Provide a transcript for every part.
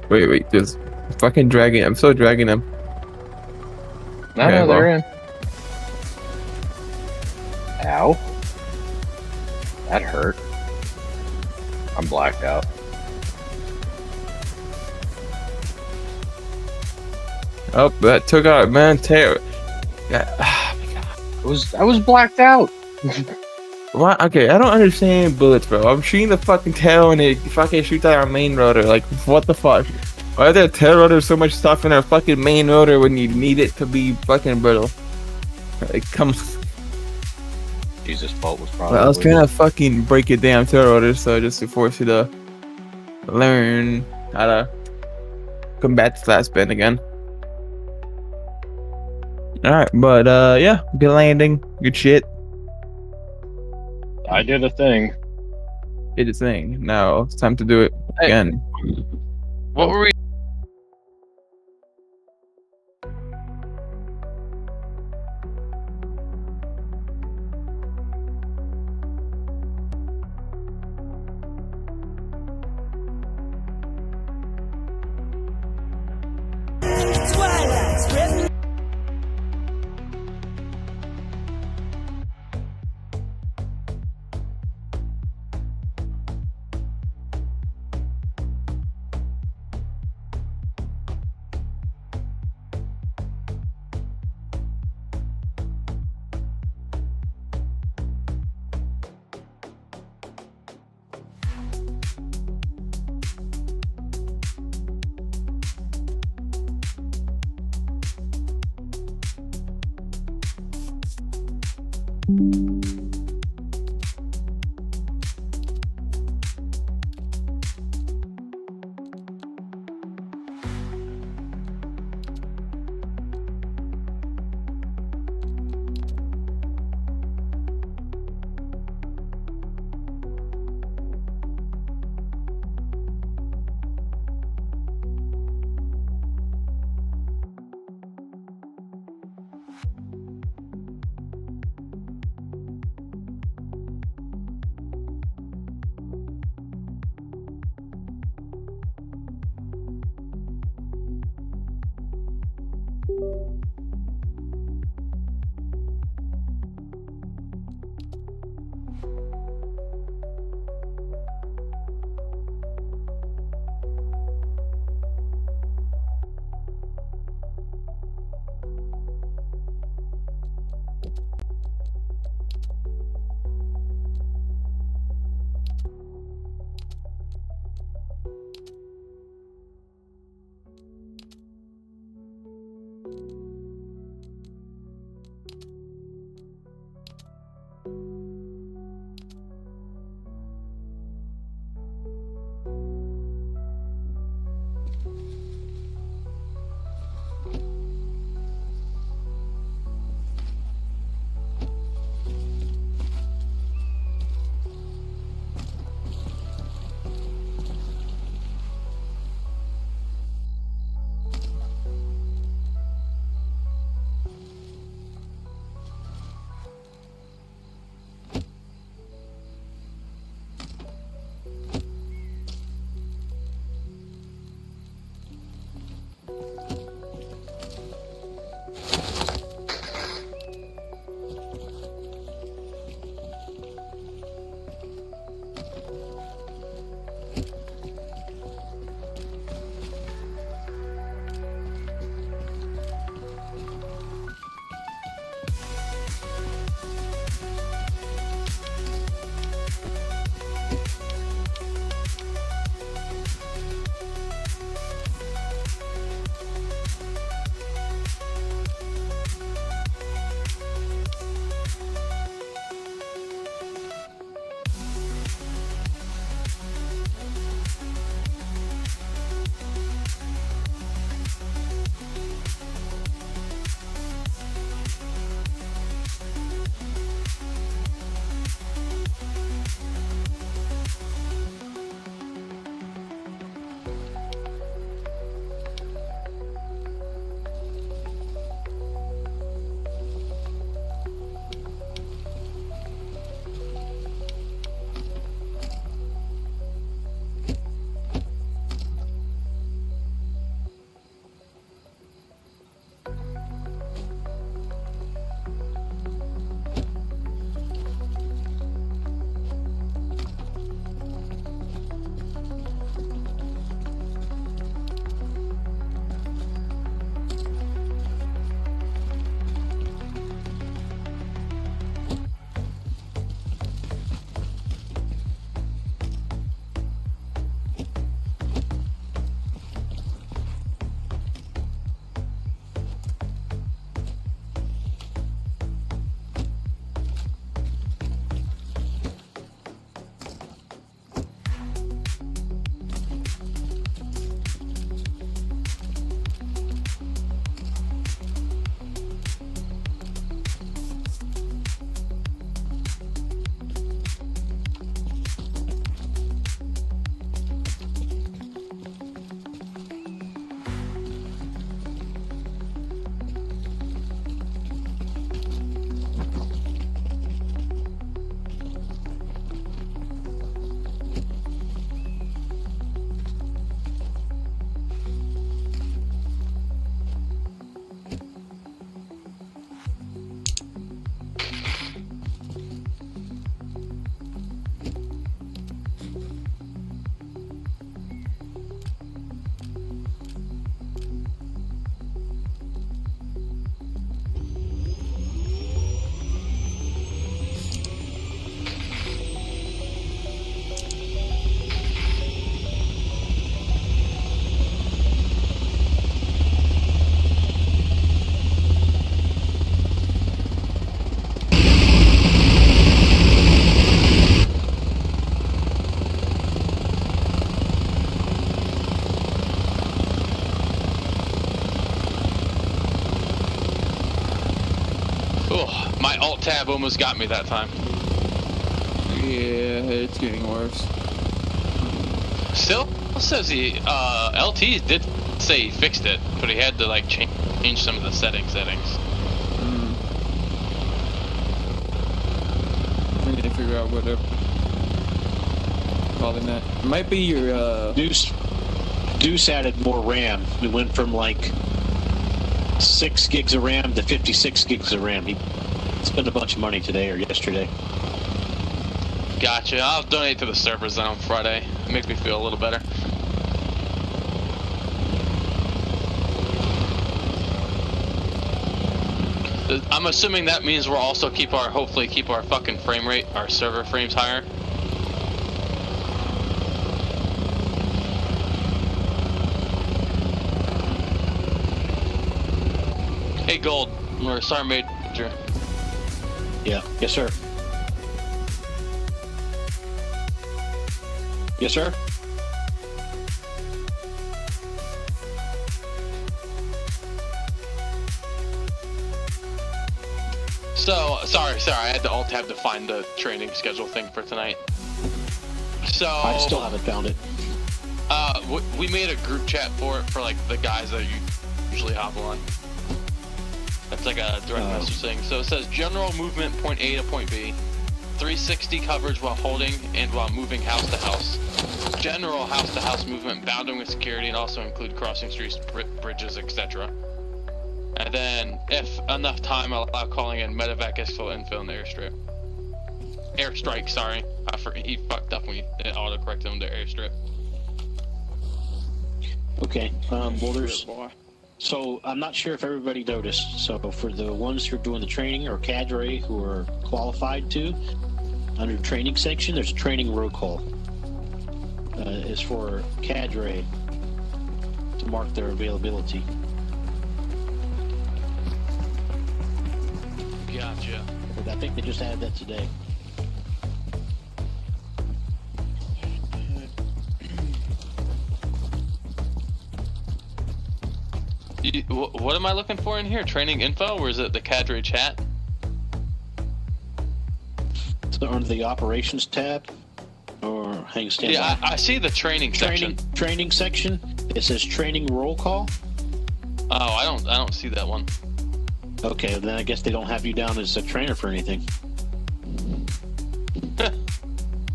Wait, there's fucking dragging. I'm still dragging them. No, Okay, no, they're well. in. Ow. That hurt. I'm blacked out. Oh, that took out, man. Tail. Yeah. I was blacked out. What? Okay, I don't understand bullets, bro. I'm shooting the fucking tail and it fucking shoots at our main rotor. Like, what the fuck? Why are there tail rotors so much stuff in our fucking main rotor when you need it to be fucking brittle? Like, come on. Jesus, bolt was probably. I was trying to fucking break your damn tail rotor, so just to force you to learn how to combat the flat spin again. Alright, but yeah, good landing, good shit. I did a thing. Did the thing. Now it's time to do it again. What were we? My alt tab almost got me that time. Yeah, it's getting worse. Still says he LT did say he fixed it, but he had to like change some of the settings. I need to figure out what they're calling that. It might be your Deuce added more RAM. We went from like 6 gigs of RAM to 56 gigs of RAM. He spent a bunch of money today or yesterday. Gotcha. I'll donate to the servers then on Friday. It makes me feel a little better. I'm assuming that means we'll also hopefully keep our fucking frame rate, our server frames higher. Hey Gold, or Sergeant Major. Yeah. Yes, sir. Yes, sir. So, sorry, I had to alt tab to find the training schedule thing for tonight. So I still haven't found it. We made a group chat for it for like the guys that you usually hop on. That's like a direct message thing. So it says general movement point A to point B, 360 coverage while holding and while moving house to house. General house to house movement bounding with security and also include crossing streets, bridges, etc. And then, if enough time, allow calling in medevac exfil info in the airstrip. Airstrike, sorry. He fucked up when he auto-corrected him to airstrip. Okay, well there's... So, I'm not sure if everybody noticed. So, for the ones who are doing the training or cadre who are qualified to, under training section, there's a training roll call. It's for cadre to mark their availability. Gotcha. I think they just added that today. What am I looking for in here? Training info, or is it the cadre chat? So under the operations tab, or hang stand. Yeah, I see the training section. Training section. It says training roll call. Oh, I don't see that one. Okay, then I guess they don't have you down as a trainer for anything.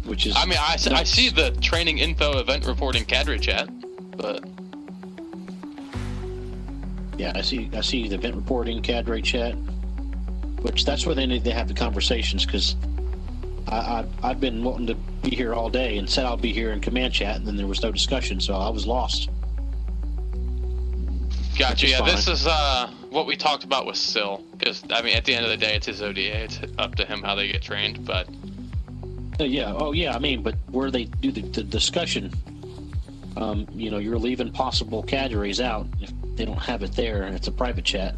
Which is... I mean, I see the training info event reporting cadre chat, but... Yeah, I see the event reporting cadre chat, which that's where they need to have the conversations, because I've been wanting to be here all day and said I'll be here in command chat, and then there was no discussion, so I was lost. Gotcha. Yeah, this is what we talked about with Sil. Because I mean, at the end of the day, it's his ODA. It's up to him how they get trained. But yeah, oh yeah. I mean, but where they do the discussion, you know, you're leaving possible cadres out if they don't have it there, and it's a private chat.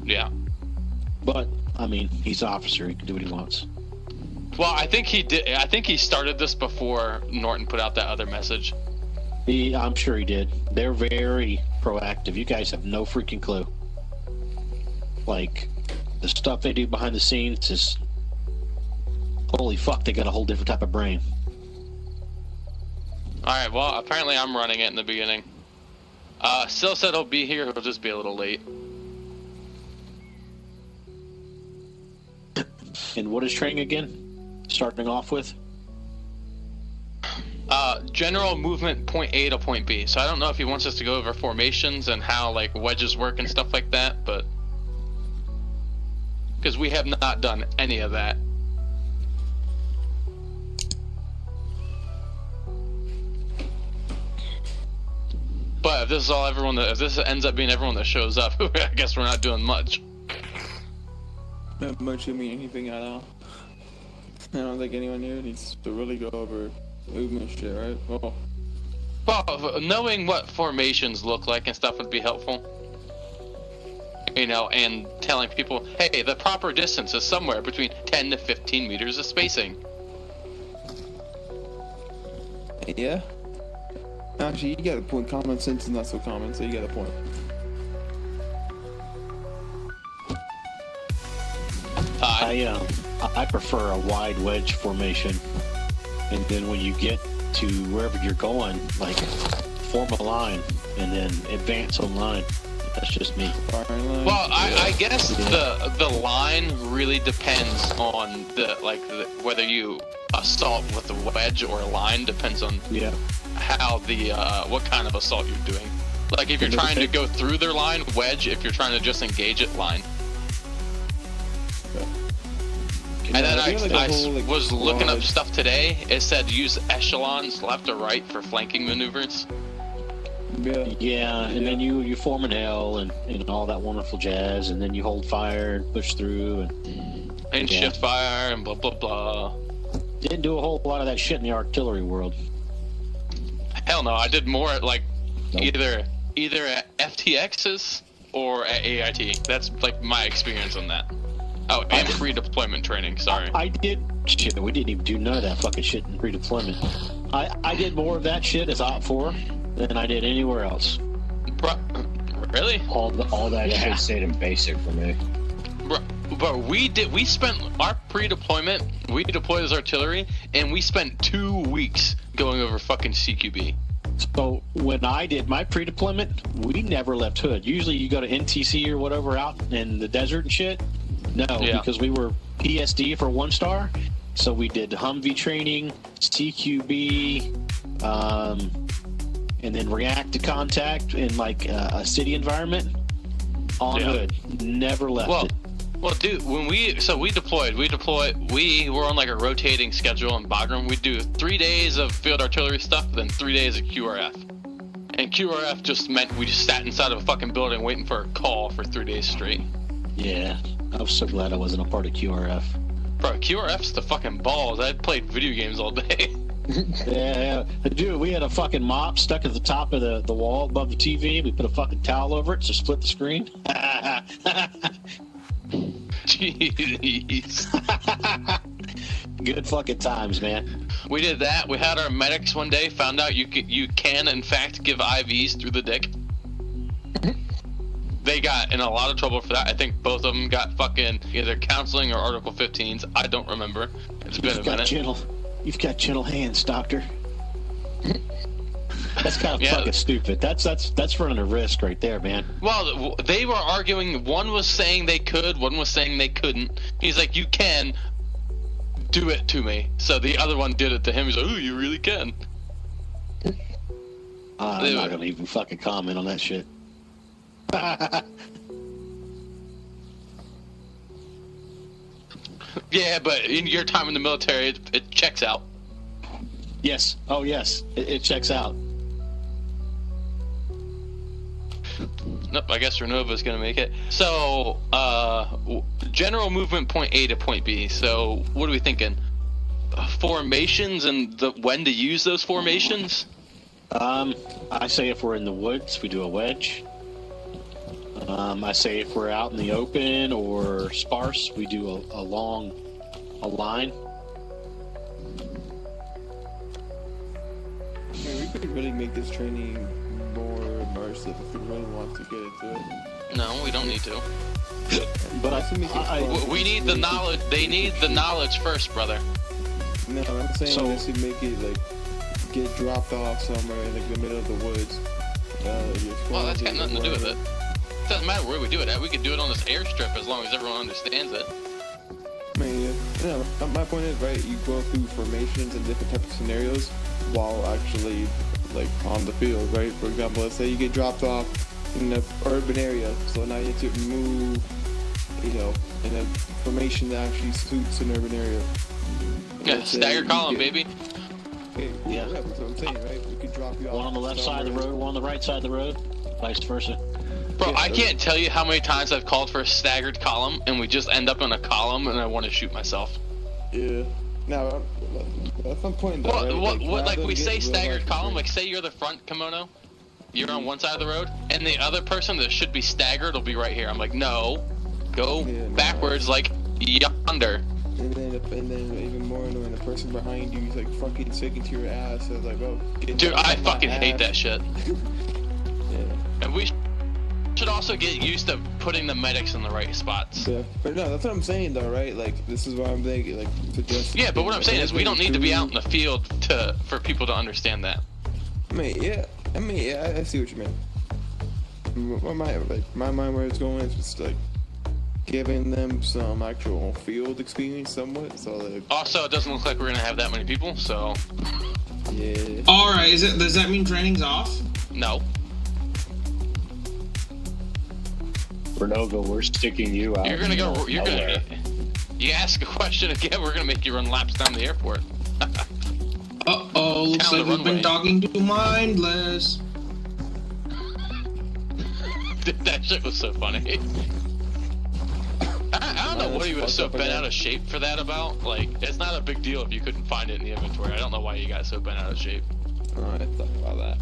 Yeah. But I mean, he's an officer. He can do what he wants. Well, I think he did. I think he started this before Norton put out that other message. I'm sure he did. They're very proactive. You guys have no freaking clue. Like, the stuff they do behind the scenes is... Holy fuck, they got a whole different type of brain. Alright, well, apparently I'm running it in the beginning. Sil said he'll be here, he'll just be a little late. And what is training again? Starting off with? General movement point A to point B. So I don't know if he wants us to go over formations and how like wedges work and stuff like that, but because we have not done any of that. But if this is all if this ends up being everyone that shows up, I guess we're not doing much. Not much of me anything at all. I don't think anyone here needs to really go over movement shit, right? Well, knowing what formations look like and stuff would be helpful. You know, and telling people, hey, the proper distance is somewhere between 10 to 15 meters of spacing. Yeah. Actually, you got a point. Common sense is not so common, so you got a point. I prefer a wide wedge formation, and then when you get to wherever you're going, like form a line and then advance on line. That's just me. Well, I guess the line really depends on whether you assault with a wedge or a line depends on how what kind of assault you're doing. Like if you're trying to go through their line, wedge. If you're trying to just engage it, line. And then I was looking up stuff today. It said use echelons left or right for flanking maneuvers. Yeah, and then you form an L and all that wonderful jazz, and then you hold fire and push through and shift fire and blah blah blah. Didn't do a whole lot of that shit in the artillery world. Hell no, I did more at either at FTXs or at AIT. That's like my experience on that. Oh, and pre-deployment training. Sorry. I did shit. We didn't even do none of that fucking shit in pre-deployment. I did more of that shit as OP4 than I did anywhere else. Really? All that shit stayed in basic for me. But we spent our pre-deployment. We deployed as artillery, and we spent 2 weeks going over fucking CQB. So when I did my pre-deployment, we never left Hood. Usually you go to NTC or whatever out in the desert and shit. No, because we were PSD for 1 star. So we did Humvee training, CQB, and then react to contact in like a city environment on Hood. Never left it. Well, dude, when we deployed, we were on like a rotating schedule in Bagram. We'd do 3 days of field artillery stuff, then 3 days of QRF. And QRF just meant we just sat inside of a fucking building waiting for a call for 3 days straight. Yeah, I was so glad I wasn't a part of QRF. Bro, QRF's the fucking balls. I played video games all day. Yeah. Dude, we had a fucking mop stuck at the top of the wall above the TV. We put a fucking towel over it to split the screen. Jeez. Good fucking times, man. We did that. We had our medics one day, found out you can in fact give IVs through the dick. They got in a lot of trouble for that. I think both of them got fucking either counseling or Article 15s. I don't remember. It's been a minute. You've got gentle hands, doctor. That's kind of fucking stupid. That's running a risk right there, man. Well, they were arguing. One was saying they could. One was saying they couldn't. He's like, you can do it to me. So the other one did it to him. He's like, oh, you really can. I'm not gonna even fucking comment on that shit. Yeah, but in your time in the military, it checks out. Yes. Oh, yes. It checks out. Nope, I guess Renova's gonna make it. So, general movement point A to point B. So, what are we thinking? Formations and when to use those formations? I say if we're in the woods, we do a wedge. I say if we're out in the open or sparse, we do a line. We could really make this training more immersive if we really want to get into it. No, we don't need to. But we need the knowledge. They need the knowledge first, brother. No, I'm saying this should make it like get dropped off somewhere in like the middle of the woods. Well, that's got nothing to do with it. It doesn't matter where we do it at. We could do it on this airstrip as long as everyone understands it. I mean, my point is, right, you go through formations and different types of scenarios while actually, like, on the field, right? For example, let's say you get dropped off in an urban area, so now you have to move, in a formation that actually suits an urban area. Yeah, stagger column, baby. Okay, yeah, that's what I'm saying, right? We could drop you off. One on the left side of the road, one on the right side of the road, vice versa. Bro, I can't tell you how many times I've called for a staggered column, and we just end up in a column, and I want to shoot myself. Yeah. Now, at some point, though, like we say staggered column, like say you're the front kimono, you're on one side of the road, and the other person that should be staggered will be right here. I'm like, no, go backwards, like yonder. And then even more annoying, the person behind you is like fucking sticking to your ass. So it's like, oh, dude, I fucking hate that shit. Yeah. And we should also get used to putting the medics in the right spots. Yeah, but no, that's what I'm saying though, right? Like this is what I'm thinking. Like suggesting. Yeah, but what I'm saying is we don't need to be out in the field for people to understand that. I mean, yeah, I see what you mean. My mind where it's going is just like giving them some actual field experience somewhat. So like, also, it doesn't look like we're gonna have that many people, so yeah. All right, does that mean training's off? no. Renova, we're sticking you out. You're gonna go. You're nowhere. gonna. You ask a question again, we're gonna make you run laps down the airport. Uh-oh, looks Down like the we've been runway. talking to Mindless. Dude, that shit was so funny. I don't know what he was so bent out of shape for that about. Like, it's not a big deal if you couldn't find it in the inventory. I don't know why you got so bent out of shape. Alright, talk about that.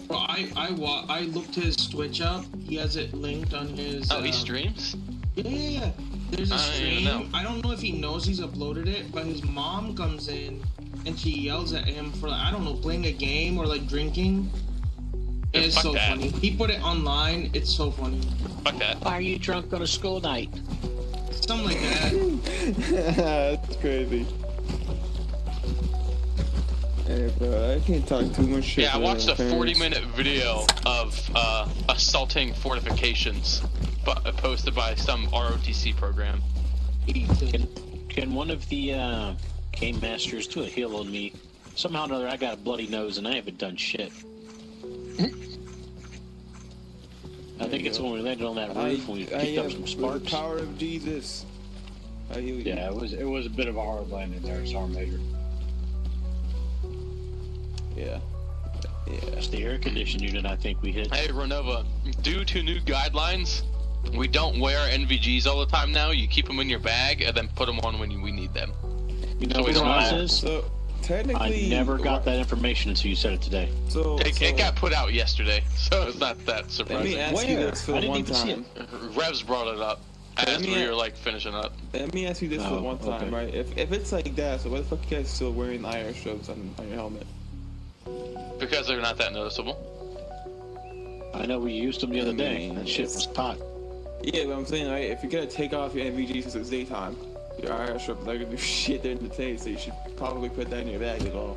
Well, I looked his Twitch up. He has it linked on his. Oh, he streams? Yeah. There's a I don't even stream. know. I don't know if he knows he's uploaded it, but his mom comes in and she yells at him for, I don't know, playing a game or like drinking. Dude, It's fuck so that. funny. He put it online. It's so funny. Fuck that. Why are you drunk on a school night? Something like that. That's crazy. Hey, bro, I can't talk too much shit. Yeah, I to watched my a parents. 40-minute video of assaulting fortifications, but posted by some ROTC program. Can one of the game masters do a heal on me? Somehow or another, I got a bloody nose and I haven't done shit. I think it's when we landed on that roof when we picked up some with sparks. the power of Jesus. I heal you. Yeah, it was a bit of a hard landing there, Sergeant Major. Yeah. It's the air conditioning unit I think we hit. Hey, Renova, due to new guidelines, we don't wear NVGs all the time now. You keep them in your bag and then put them on when we need them. You know So we what don't else have- is? So technically, I never got that information until you said it today. So It got put out yesterday, so it's not that Let me surprising. ask you Where? this for I the didn't one even see time. Revs brought it up as me we a- were like finishing up. Let me ask you this for Oh, one time, okay. right? If it's like that, so why the fuck you guys still wearing IR strobes on your helmet? Because they're not that noticeable. I know we used them the other day. mean, That shit was hot. Yeah, but I'm saying, right, if you're gonna take off your NVG since it's daytime, your IR strobes are gonna do shit during the day, so you should probably put that in your bag as well.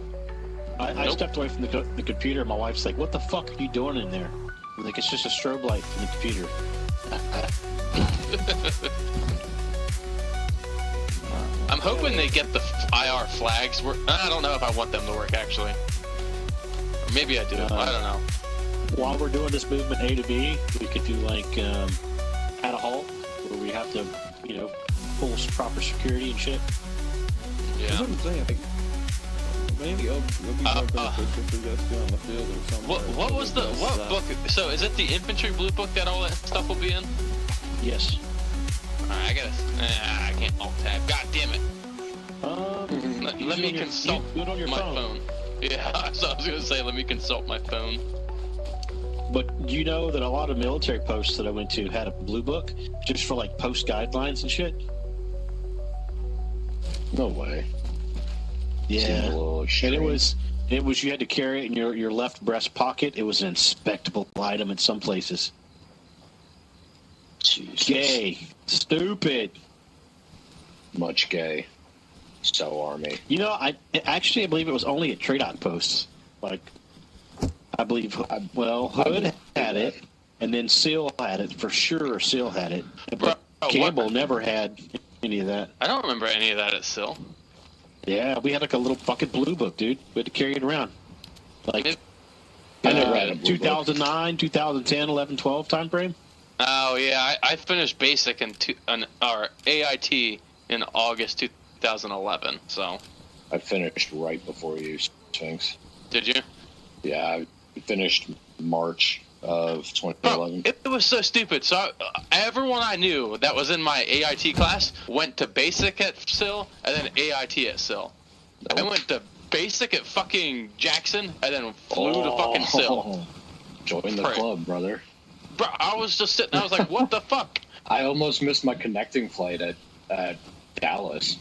I Nope. stepped away from the computer. My wife's like, "What the fuck are you doing in there?" I'm like, "It's just a strobe light from the computer." I'm hoping they get the IR flags. I don't know if I want them to work actually. Or maybe I do. I don't know. While we're doing this movement A to B, we could do like at a halt where we have to, full proper security and shit. Yeah. That's what I'm saying. Like, maybe it'll be more beneficial for you guys to be on the field or something. What was the book? So is it the infantry blue book that all that stuff will be in? Yes. Alright, I gotta. I can't alt tab. God damn it. Let me consult do it on your my phone. phone. Yeah, so I was gonna say, let me consult my phone. But do you know that a lot of military posts that I went to had a blue book just for like post guidelines and shit? No way. Seems a Yeah. little And extreme. it was you had to carry it in your left breast pocket. It was an inspectable item in some places. Jesus. Gay. Stupid. Much gay. So army. I believe it was only at trade outposts. Like, I believe, Hood had it, and then Seal had it for sure. Seal had it, but Bro, Campbell what? never had any of that. I don't remember any of that at SIL. Yeah, we had like a little fucking blue book, dude. We had to carry it around. Like, I never had a blue book. 2009, 2010, 11, 12 time frame. Oh yeah, I finished basic or AIT in August 2011. So I finished right before you, Sphinx. did you? Yeah, I finished March of Bro, 2011. it was so stupid. So everyone I knew that was in my AIT class went to basic at SIL and then AIT at SIL. I went to basic at fucking Jackson and then flew to fucking SIL. Join the Prick. club, brother. Bro, I was just sitting. I was like, what the fuck? I almost missed my connecting flight at Dallas.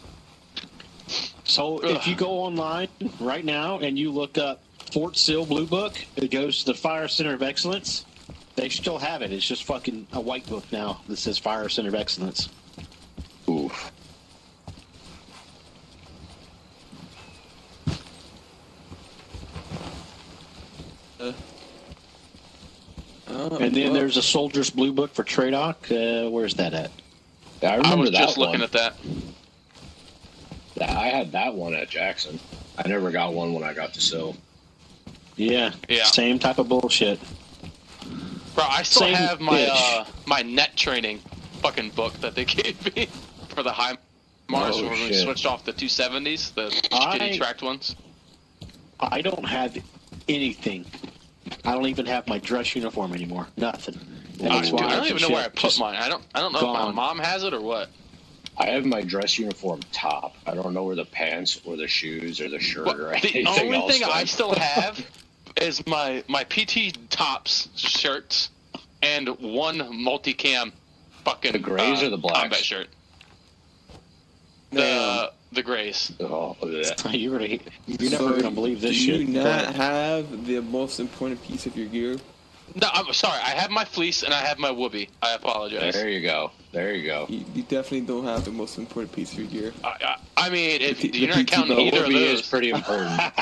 So if you go online right now and you look up Fort Sill Blue Book, it goes to the Fire Center of Excellence. They still have it. It's just fucking a white book now that says Fire Center of Excellence. Oof. And then there's a Soldier's Blue Book for Tradoc. Where's that at? Yeah, I I remember was that just one. looking at that. Yeah, I had that one at Jackson. I never got one when I got to Sill. Yeah. Yeah. Same type of bullshit. Bro, I still Same have my bitch. my net training fucking book that they gave me for the high Mars Oh, when we shit. switched off the 270s, the I- shitty tracked ones. I don't have anything. I don't even have my dress uniform anymore. Nothing. Dude, I don't even know where I put mine. I don't know if my gone. mom has it or what. I have my dress uniform top. I don't know where the pants or the shoes or the shirt But or the anything only else thing I went. still have is my PT tops shirts and one multicam fucking The grays or the blacks? combat shirt. The grays. Oh, yeah. You're never gonna believe this do shit. you not have the most important piece of your gear? No, I'm sorry. I have my fleece and I have my whoopee. I apologize. There you go. There you go. You definitely don't have the most important piece of your gear. I mean, if The you're not PT counting belt either of Whoopee is those, pretty important. like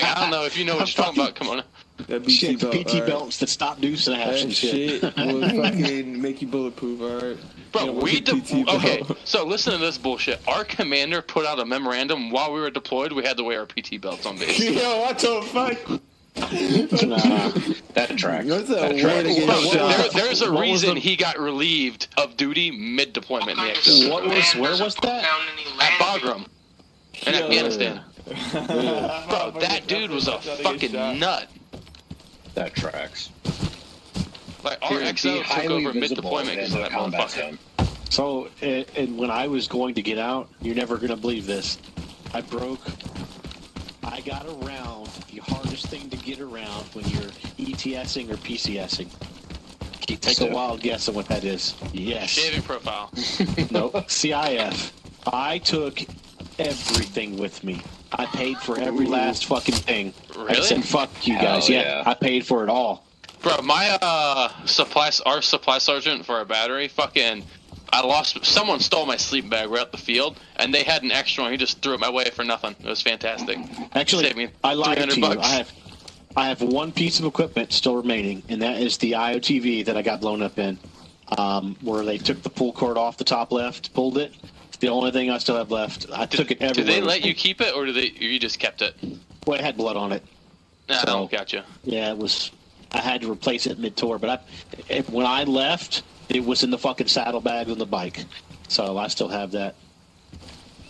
I don't know if you know what you're talking about. Come on. That BT Shit, the belt, PT alright. belts that stop deuce and a half That and shit shit. will fucking make you bulletproof, alright? Bro, You know, we with the PT belt. okay. So listen to this bullshit. Our commander put out a memorandum while we were deployed. We had to wear our PT belts on base. Yo, what the fuck? Nah. That tracks. What's that That word tracks. again? Bro, Shot. there's a What was reason the- he got relieved of duty mid deployment in the exercise. Where was that? At Bagram in Yo. Afghanistan. Bro, that dude was a fucking nut. That tracks. Like our Be XO took highly over mid visible deployment in because of the that combat motherfucker. zone. So, and when I was going to get out, you're never gonna believe this. I got around the hardest thing to get around when you're ETSing or PCSing. Take a wild guess on what that is. Yes. Shaving profile. Nope. CIF. I took everything with me. I paid for every last fucking thing. I Really? said, fuck you guys. Hell Yeah, yeah. I paid for it all. Bro, my our supply sergeant for our battery, fucking, someone stole my sleep bag right out the field, and they had an extra one. He just threw it my way for nothing. It was fantastic. Actually, Saved me I lied to 300 you. bucks. I have one piece of equipment still remaining, and that is the IOTV that I got blown up in, where they took the pull cord off the top left, pulled it. It's the only thing I still have left. I took it everywhere. Did they let you keep it, or you just kept it? Well, it had blood on it. No, So- gotcha. Yeah, it was. I had to replace it mid-tour, but when I left, it was in the fucking saddlebag on the bike. So I still have that.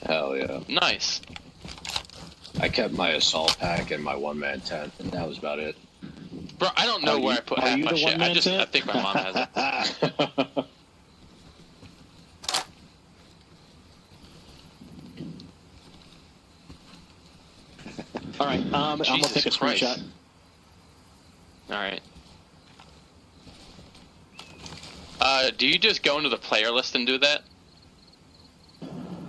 Hell yeah. Nice. I kept my assault pack and my one-man tent, and that was about it. Bro, I don't know Are where you- I put are half you my the shit. one-man I tent? think my mom has it. All right, I'm gonna Jesus take a Christ. screenshot. All right. Do you just go into the player list and do that?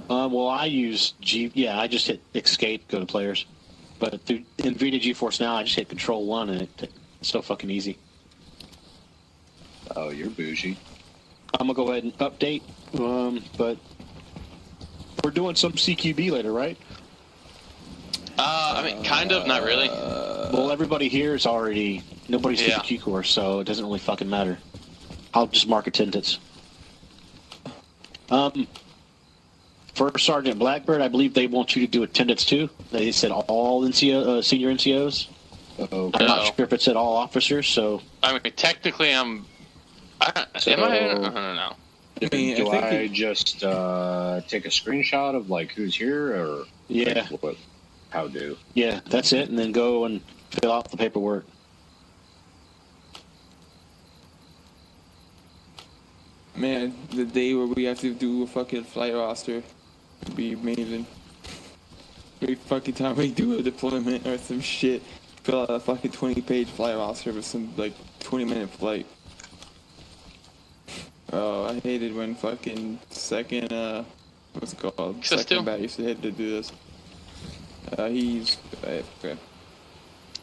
Well, I use Yeah, I just hit escape, go to players. But through NVIDIA GeForce Now, I just hit Control 1, and it's so fucking easy. Oh, you're bougie. I'm gonna go ahead and update. But we're doing some CQB later, right? I mean, kind of, not really. Well, everybody here is already nobody's Yeah. 50 Q course, so it doesn't really fucking matter. I'll just mark attendance. For Sergeant Blackbird, I believe they want you to do attendance too. They said all NCO, senior NCOs. Okay. I'm not Uh-oh. sure if it said all officers. So I mean, technically, am I? don't know. mean, Do I think I just take a screenshot of like who's here, or yeah, like, what? How do? yeah, that's it, and then go and fill out the paperwork. Man, the day where we have to do a fucking flight roster would be amazing. Every fucking time we do a deployment or some shit, fill out a fucking 20-page flight roster with some, like, 20-minute flight. Oh, I hated when fucking second, what's it called? Access Second to? bat used to hit to do this. He's, okay.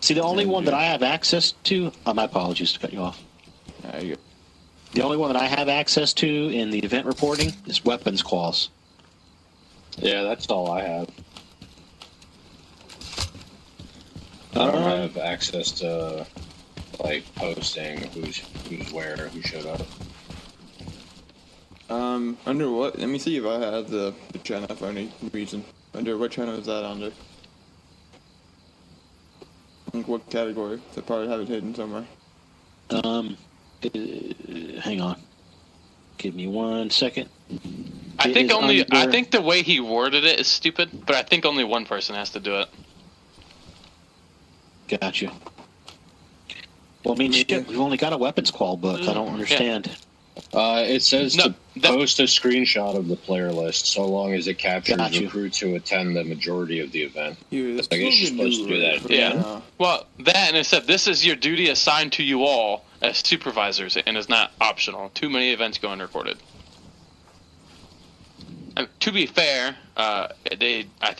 See, the only one that I have access to. My apologies to cut you off. There you go. The only one that I have access to in the event reporting is weapons calls. Yeah, that's all I have. I don't have access to like posting who's where, who showed up. Under what? Let me see if I have the channel for any reason. Under what channel is that under? Like what category? I probably have it hidden somewhere. Hang on. Give me 1 second. I think under... I think the way he worded it is stupid, but I think only one person has to do it. Gotcha. Well, I mean, shit, we've only got a weapons call book. I don't understand. It says to post a screenshot of the player list so long as it captures recruits who attend the majority of the event. Here, I guess you're supposed to do that. Yeah. Well, that and it said this is your duty assigned to you all as supervisors and is not optional. Too many events go unrecorded. To be fair, I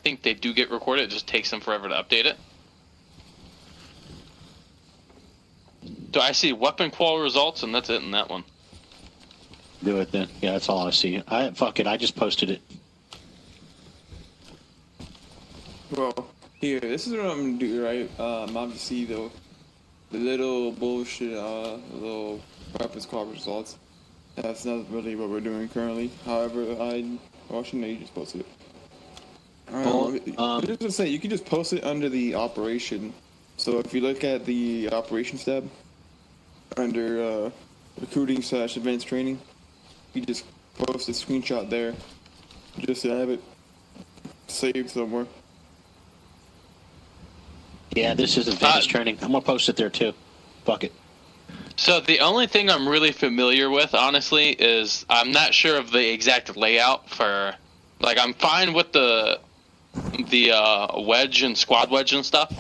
think they do get recorded. It just takes them forever to update it. Do I see weapon qual results, and that's it in that one. Do it then. Yeah, that's all I see. Fuck it. I just posted it. Well, here, this is what I'm gonna do, right? Obviously, the little bullshit, little weapons call results. That's not really what we're doing currently. However, shouldn't you just posted it? I just gonna say, you can just post it under the operation. So if you look at the operations tab, under recruiting/events training, you just post a screenshot there, just to have it saved somewhere. Yeah, this is advanced training. I'm gonna post it there too. Fuck it. So the only thing I'm really familiar with, honestly, is I'm not sure of the exact layout for. Like, I'm fine with the wedge and squad wedge and stuff,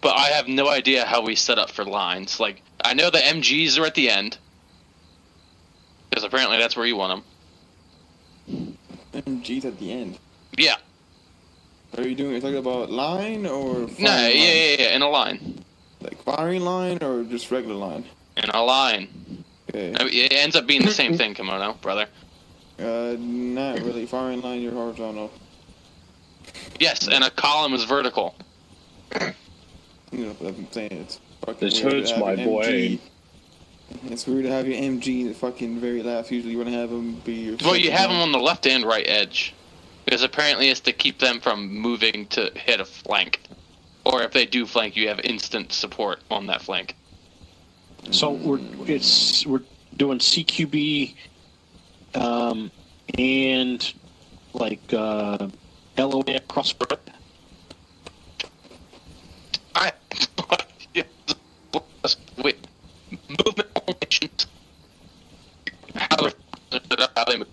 but I have no idea how we set up for lines. Like, I know the MGs are at the end, because apparently that's where you want them. MG's at the end. Yeah. Are you talking about line or firing No, line? yeah, in a line. Like firing line or just regular line? In a line. Okay. I mean, it ends up being the same thing, Kimono, brother. Not really. Firing line, you're horizontal. Yes, and a column is vertical. You know what I'm saying? It's fucking This weird hurts to have my an boy. MG. It's weird to have your MG in the fucking very last. Usually you want to have them be your... Well, you have them on the left and right edge. Because apparently it's to keep them from moving to hit a flank. Or if they do flank, you have instant support on that flank. So we're doing CQB, and like LOA across the board. Wait, movement formations. How they move.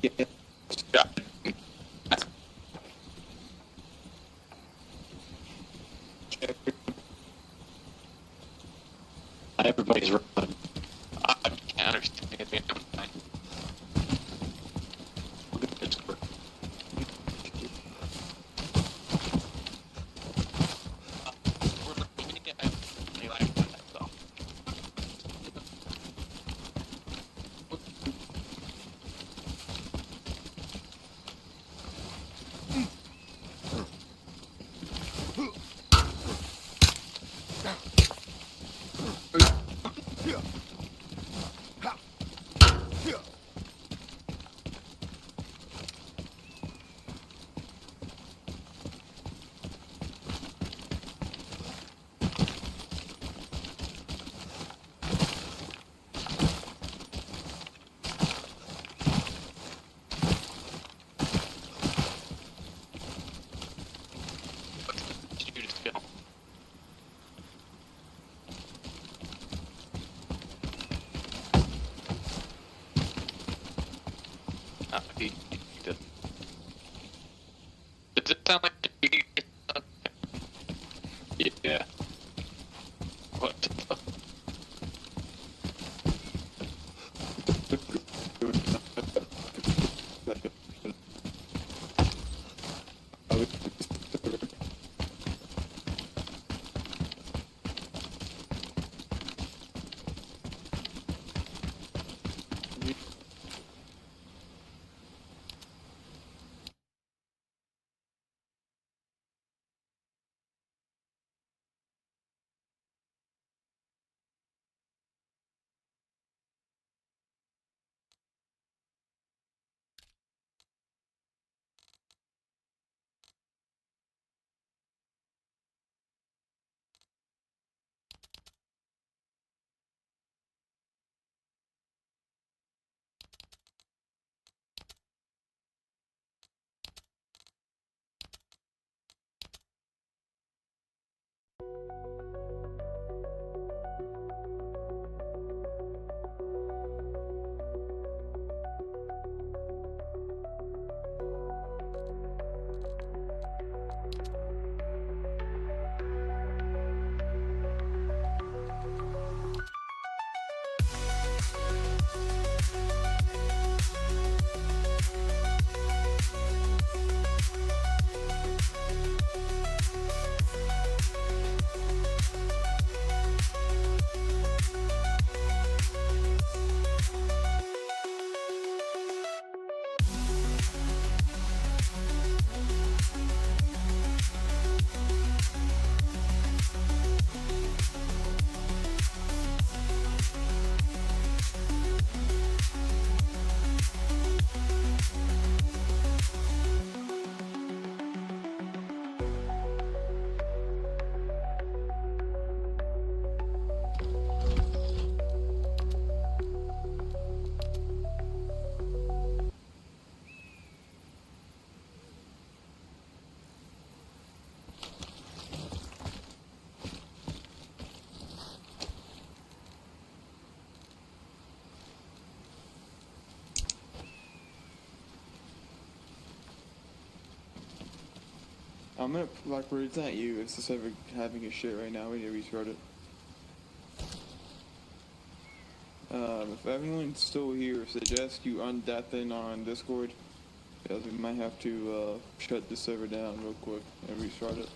Yeah. Yeah. Everybody's running. I can't understand anything. Does it sound like Yeah. what the fuck? I'm gonna Blackbird. It's not you. It's the server having a shit right now. We need to restart it. If everyone's still here, suggest you undeafen on Discord, because we might have to shut the server down real quick and restart it.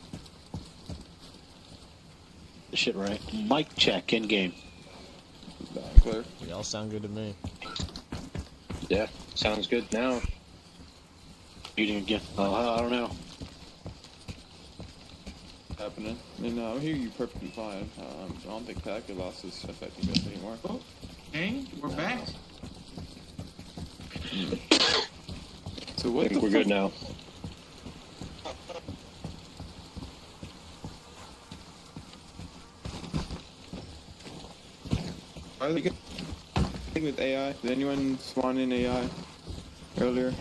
Shit, right. Mic check in game. Clear. They all sound good to me. Yeah, sounds good now. Muting again. Oh, I don't know. Happening. And I hear you perfectly fine. I don't think packet loss is affecting us anymore. Oh, hey, we're back. So I what think the we're good now. Why are they getting with AI? Did anyone spawn in AI earlier?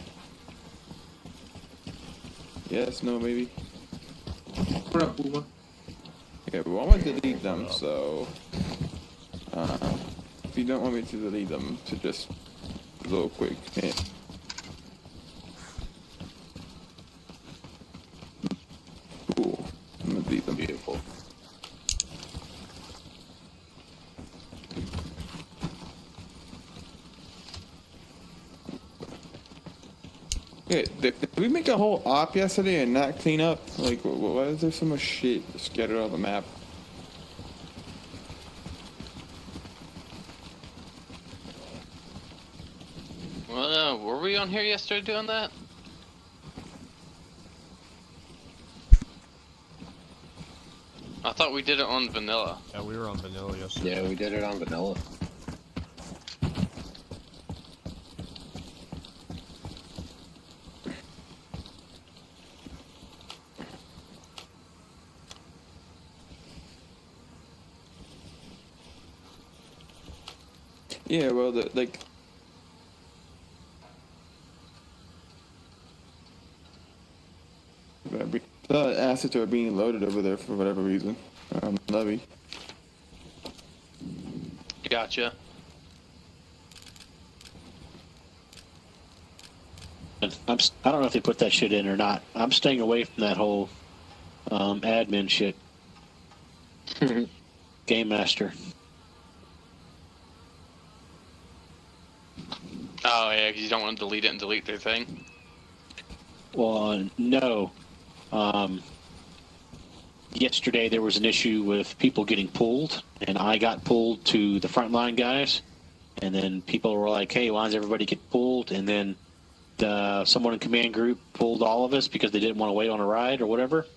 Yes, no, maybe. What up, Boomer? Okay, but I want to delete them, so if you don't want me to delete them, to just a little quick hint. Cool. I'm gonna delete them. Beautiful. Okay, did we make a whole op yesterday and not clean up? Like, why is there so much shit scattered on the map? Well, were we on here yesterday doing that? I thought we did it on vanilla. Yeah, we were on vanilla yesterday. Yeah, we did it on vanilla. Yeah, well, the assets are being loaded over there for whatever reason. Levy. Gotcha. I don't know if they put that shit in or not. I'm staying away from that whole admin shit. Game Master. Oh yeah, because you don't want to delete it and delete their thing. Well, no. Yesterday there was an issue with people getting pulled, and I got pulled to the frontline guys, and then people were like, "Hey, why does everybody get pulled?" And then someone in command group pulled all of us because they didn't want to wait on a ride or whatever.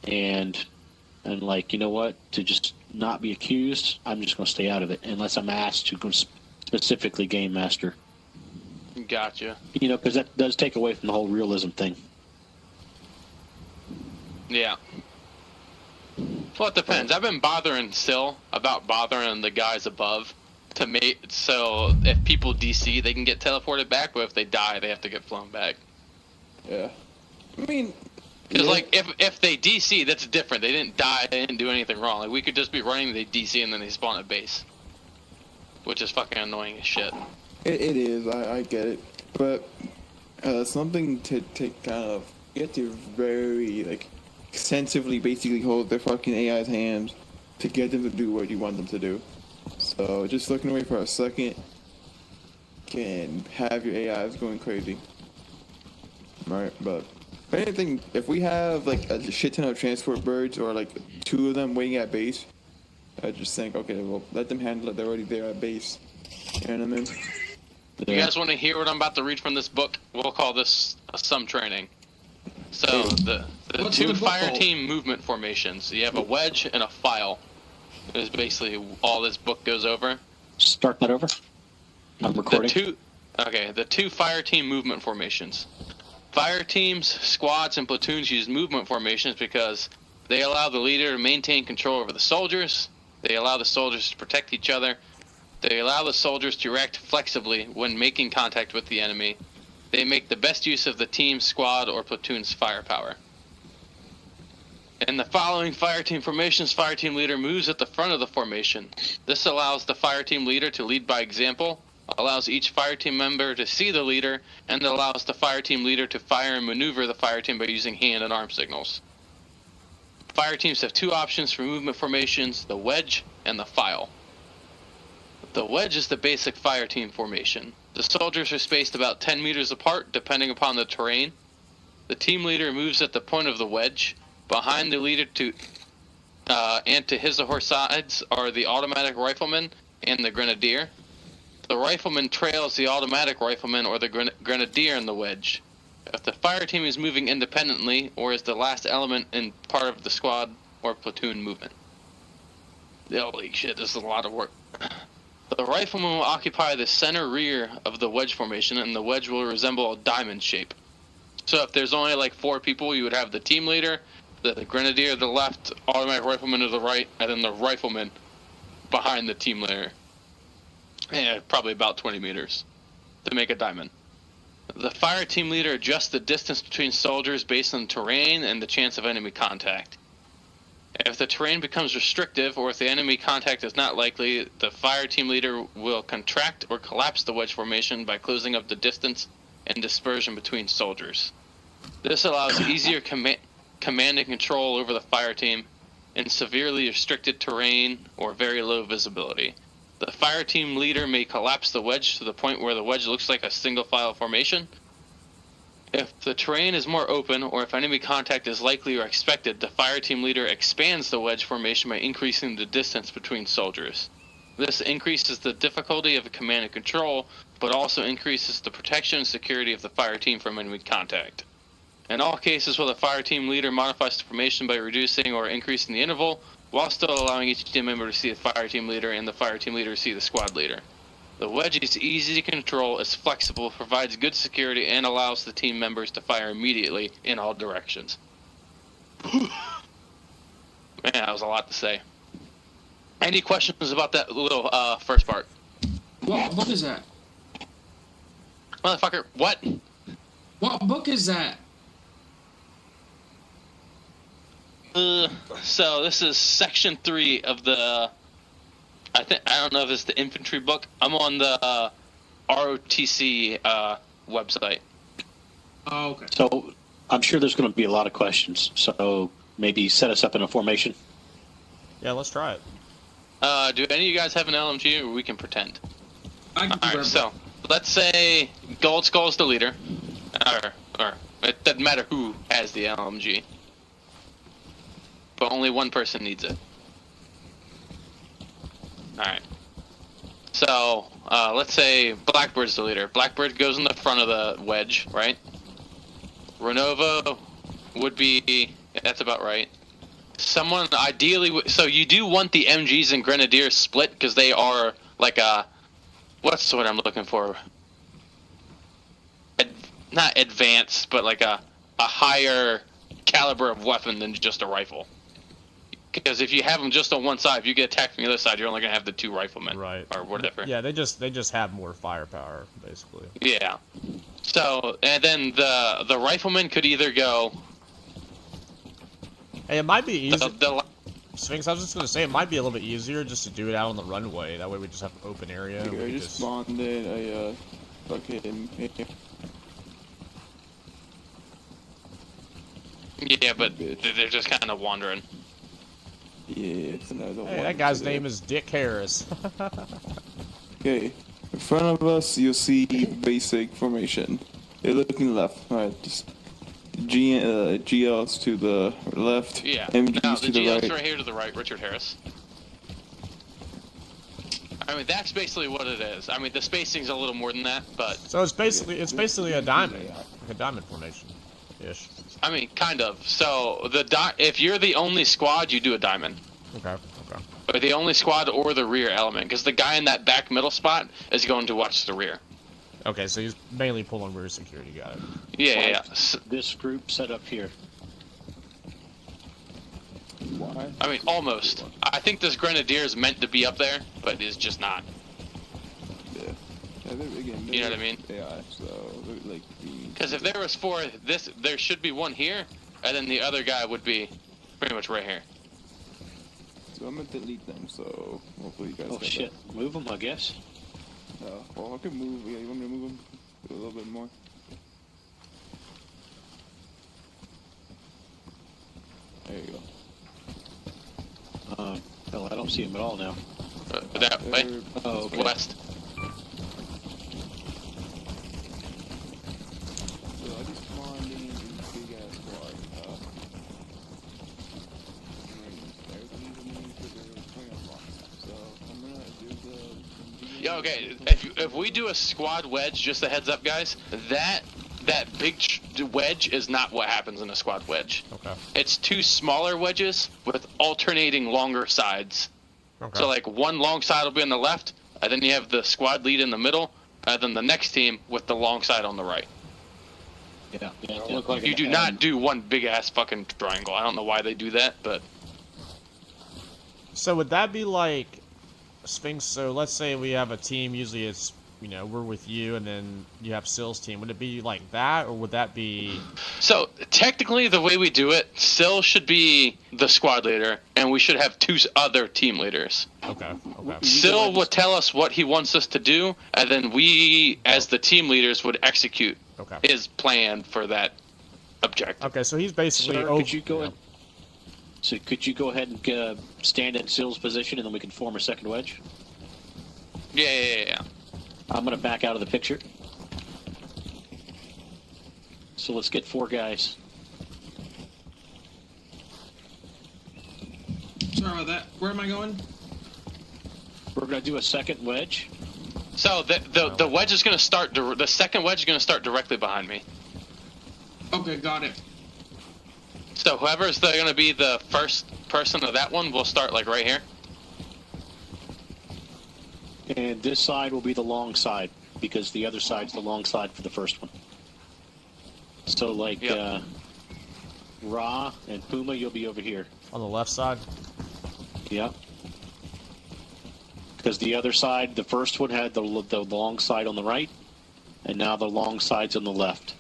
And like, you know what? To just not be accused, I'm just going to stay out of it unless I'm asked to go specifically Game Master. Gotcha. You know, because that does take away from the whole realism thing. Yeah. Well, it depends. I've been bothering the guys above to make so if people DC, they can get teleported back, but if they die, they have to get flown back. Yeah. I mean, because like if they DC, that's different. They didn't die. They didn't do anything wrong. Like we could just be running, they DC, and then they spawn at base, which is fucking annoying as shit. It is. I get it, but something to kind of get to very extensively basically hold their fucking AI's hands to get them to do what you want them to do. So just looking away for a second can have your AIs going crazy. Right, but if anything, if we have a shit ton of transport birds or 2 of them waiting at base, I just think, okay, well, let them handle it. They're already there at base. You know what I mean? You guys want to hear what I'm about to read from this book? We'll call this some training. So the two fire team movement formations. You have a wedge and a file. Is basically all this book goes over. Start that over. I'm recording. The two fire team movement formations. Fire teams, squads, and platoons use movement formations because they allow the leader to maintain control over the soldiers. They allow the soldiers to protect each other. They allow the soldiers to react flexibly when making contact with the enemy. They make the best use of the team, squad, or platoon's firepower. In the following fire team formations, fire team leader moves at the front of the formation. This allows the fire team leader to lead by example, allows each fire team member to see the leader, and allows the fire team leader to fire and maneuver the fire team by using hand and arm signals. Fire teams have two options for movement formations, the wedge and the file. The wedge is the basic fire team formation. The soldiers are spaced about 10 meters apart, depending upon the terrain. The team leader moves at the point of the wedge. Behind the leader and to his or her sides are the automatic rifleman and the grenadier. The rifleman trails the automatic rifleman or the grenadier in the wedge. If the fire team is moving independently or is the last element in part of the squad or platoon movement. Holy shit, this is a lot of work. The rifleman will occupy the center rear of the wedge formation, and the wedge will resemble a diamond shape. So if there's only like 4 people, you would have the team leader, the grenadier to the left, automatic rifleman to the right, and then the rifleman behind the team leader. Yeah, probably about 20 meters to make a diamond. The fire team leader adjusts the distance between soldiers based on terrain and the chance of enemy contact. If the terrain becomes restrictive, or if the enemy contact is not likely, the fire team leader will contract or collapse the wedge formation by closing up the distance and dispersion between soldiers. This allows easier command and control over the fire team in severely restricted terrain or very low visibility. The fire team leader may collapse the wedge to the point where the wedge looks like a single file formation. If the terrain is more open, or if enemy contact is likely or expected, the fire team leader expands the wedge formation by increasing the distance between soldiers. This increases the difficulty of command and control, but also increases the protection and security of the fire team from enemy contact. In all cases where the fire team leader modifies the formation by reducing or increasing the interval, while still allowing each team member to see the fire team leader and the fire team leader to see the squad leader. The wedge is easy to control, is flexible, provides good security, and allows the team members to fire immediately in all directions. Man, that was a lot to say. Any questions about that little first part? What book is that? Motherfucker, what? What book is that? So this is section 3 of the... I don't know if it's the infantry book. I'm on the ROTC website. Oh, okay. So I'm sure there's going to be a lot of questions. So maybe set us up in a formation. Yeah, let's try it. Do any of you guys have an LMG, or we can pretend? I can Alright, so let's say Gold Skull's the leader. Or it doesn't matter who has the LMG. But only one person needs it. Alright. So, let's say Blackbird's the leader. Blackbird goes in the front of the wedge, right? Renova would be... That's about right. Someone ideally... So you do want the MGs and Grenadiers split, because they are like a... What's the word I'm looking for? Not advanced, but like a higher caliber of weapon than just a rifle. Because if you have them just on one side, if you get attacked from the other side, you're only going to have the 2 riflemen. Right. Or whatever. Yeah, they just have more firepower, basically. Yeah. So, and then the rifleman could either go... Hey, it might be easy. Sphinx, I was just going to say, it might be a little bit easier just to do it out on the runway. That way we just have an open area. I just spawned in a fucking... Yeah, but they're just kind of wandering. Yeah, it's another one. Hey, that guy's name is Dick Harris. Okay, in front of us you'll see basic formation. You're looking left. Alright, just GLs to the left. Yeah. MGs Now, to the the GL's right. right here to the right, Richard Harris. I mean, that's basically what it is. I mean, the spacing's a little more than that, but... So it's basically a diamond. Like a diamond formation-ish. I mean, kind of. So, if you're the only squad, you do a diamond. Okay. Or the only squad or the rear element, because the guy in that back middle spot is going to watch the rear. Okay, so he's mainly pulling rear security, got it. Yeah. This group set up here. Why? I mean, almost. I think this Grenadier is meant to be up there, but is just not. Yeah. Again, You know what I mean? Yeah, so, like... Because if there was 4, there should be 1 here, and then the other guy would be pretty much right here. So I'm gonna delete them, so hopefully you guys Oh shit, move them, I guess. Well, I could move. Yeah, you want me to move him a little bit more? There you go. Hell, I don't see him at all now. That way. Oh, okay. West. So I just spawned in this big ass squad. So I'm gonna do the. Yeah, okay. If we do a squad wedge, just a heads up, guys. That big wedge is not what happens in a squad wedge. Okay. It's two smaller wedges with alternating longer sides. Okay. So like one long side will be on the left, and then you have the squad lead in the middle, and then the next team with the long side on the right. Yeah. Look like You do not do one big ass fucking triangle. I don't know why they do that, but So would that be like Sphinx? So let's say we have a team. Usually it's, you know, we're with you, and then you have Sill's team. Would it be like that, or would that be? so technically the way we do it, Sill should be the squad leader, and we should have two other team leaders. Okay. Okay. Sill would tell us what he wants us to do, and then we, as the team leaders, would execute Okay. his plan for that objective. Okay. So he's basically. Sir, over, could you go? So could you go ahead and stand at Sill's position, and then we can form a second wedge? Yeah. I'm going to back out of the picture. So let's get 4 guys. Sorry about that. Where am I going? We're going to do a second wedge. So the wedge is going to start. The second wedge is going to start directly behind me. Okay, got it. So whoever's going to be the first person of that one will start like right here. And this side will be the long side, because the other side's the long side for the first one. So, like, Yep. Ra and Puma, you'll be over here. on the left side. Yeah. Because the other side, the first one had the long side on the right, and now the long side's on the left.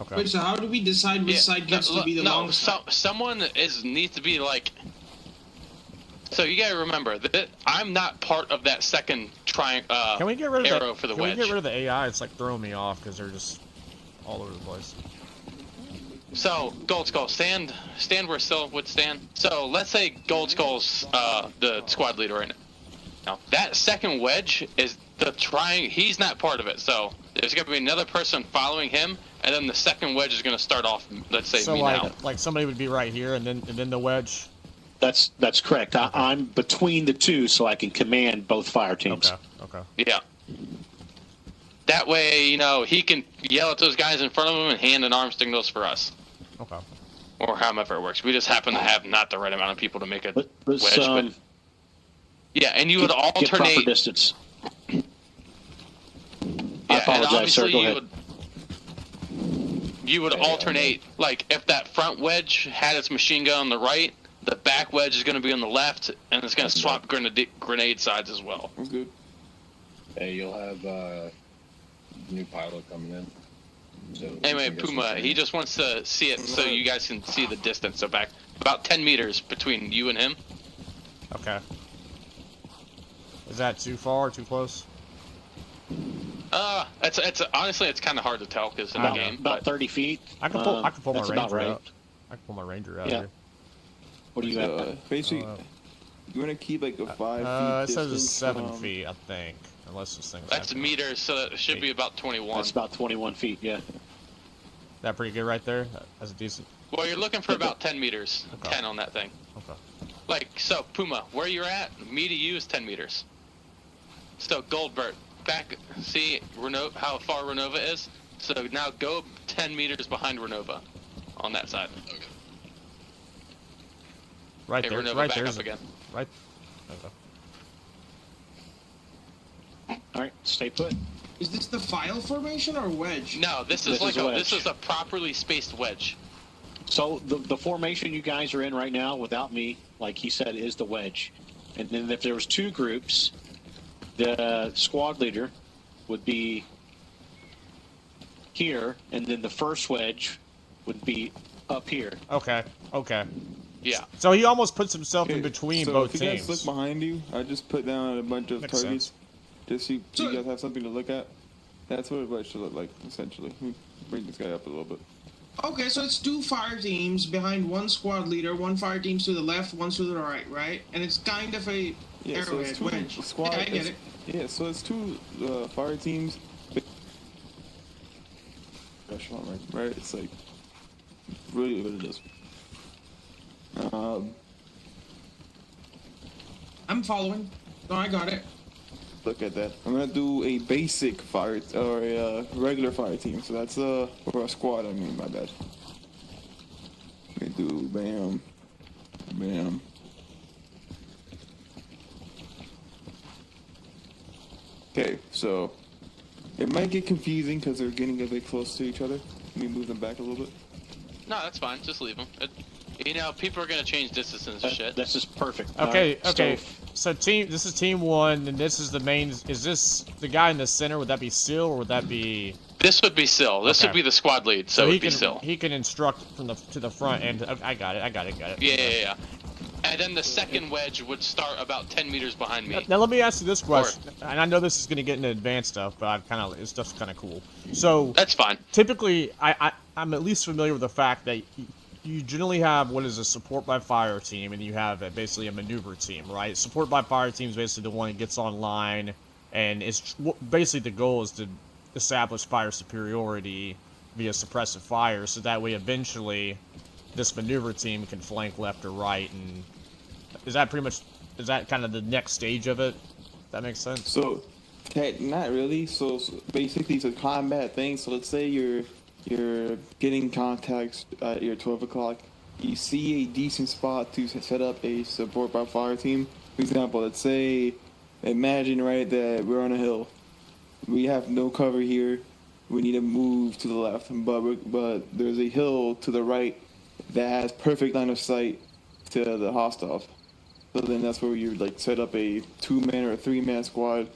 Okay. Wait, so how do we decide which side gets to be the long side? Someone needs to be like. So you gotta remember that I'm not part of that second Can we get rid of arrow for the Can wedge. we get rid of the AI? It's like throwing me off because they're just all over the place. So Gold Skull, stand where Sill would stand. So let's say Gold Skull's the squad leader right now. Now that second wedge is the he's not part of it. So there's gonna be another person following him, and then the second wedge is gonna start off. Let's say So me now. like somebody would be right here, and then the wedge. That's correct. I'm between the two, so I can command both fire teams. Okay. Yeah. That way, you know, he can yell at those guys in front of him and hand and arm signals for us. Okay. Or however it works. We just happen to have not the right amount of people to make a wedge. But yeah, and you would Get proper alternate. distance. Yeah, I apologize, sir. Go ahead. You would alternate, like, if that front wedge had its machine gun on the right, the back wedge is going to be on the left, and it's going to swap grenade sides as well. That's good. Hey, you'll have new pilot coming in. So Anyway, Puma, he just wants to see it so you guys can see the distance. So back about 10 meters between you and him. Okay. Is that too far? Too close? It's honestly it's kind of hard to tell because in the game. About 30 feet. I can pull. I can pull my that's about ranger right. out. I can pull my ranger out Yeah. here. What do you have? Basically, you want to keep like a 5 feet It says it's distance 7 from- feet, I think. Unless this thing's. That's meters, so it should be about 21. That's about 21 feet, yeah. That pretty good right there. That's a decent. Well, you're looking for about 10 meters. Okay. 10 on that thing. Okay. Like, so, Puma, where you're at, me to you is 10 meters. So, Goldbert, back, see how far Renova is? So now go 10 meters behind Renova on that side. Okay. Right Hey, there. Renova, Right back there's up again. Right. Okay. All right, stay put. Is this the file formation or wedge? No, this is a properly spaced wedge. So the formation you guys are in right now, without me, like he said, is the wedge. And then if there was 2 groups, the squad leader would be here, and then the first wedge would be up here. Okay. Okay. Yeah. So he almost puts himself in between so both if you teams. guys look behind you, I just put down a bunch of Makes targets. sense. just so you guys have something to look at. That's what it should look like, essentially. Bring this guy up a little bit. Okay, so it's 2 fire teams behind 1 squad leader, 1 fire team to the left, 1 to the right? And it's kind of a arrowhead wedge. Squad, yeah, I get it. Yeah, so it's 2 fire teams. Right? It's like really what it is. I'm following. No, I got it. Look at that. I'm gonna do a basic fire or a regular fire team. So that's or a squad. I mean, my bad. Let me do bam, bam. Okay, so it might get confusing because they're getting a bit close to each other. Let me move them back a little bit. No, that's fine. Just leave them. You know, people are gonna change distances and shit. This is perfect. Okay, okay. So this is team 1, and this is the main. Is this the guy in the center? Would that be Sil, or would that be? This would be Sil. This would be the squad lead, so it would be Sil. He can instruct from to the front, and I got it. Yeah. And then the second wedge would start about 10 meters behind me. Now let me ask you this question, and I know this is going to get into advanced stuff, but this stuff's kind of cool. So that's fine. Typically, I'm at least familiar with the fact that you generally have what is a support by fire team, and you have basically a maneuver team, right? Support by fire team is basically the one that gets online, and it's basically the goal is to establish fire superiority via suppressive fire, so that way eventually this maneuver team can flank left or right. And is that kind of the next stage of it? That makes sense? So, not really. So basically it's a combat thing. So let's say you're getting contacts at your 12 o'clock. You see a decent spot to set up a support by fire team. For example, let's say, imagine, right, that we're on a hill. We have no cover here. We need to move to the left, but there's a hill to the right that has perfect line of sight to the hostiles. So then that's where you like set up a 2-man or a 3-man squad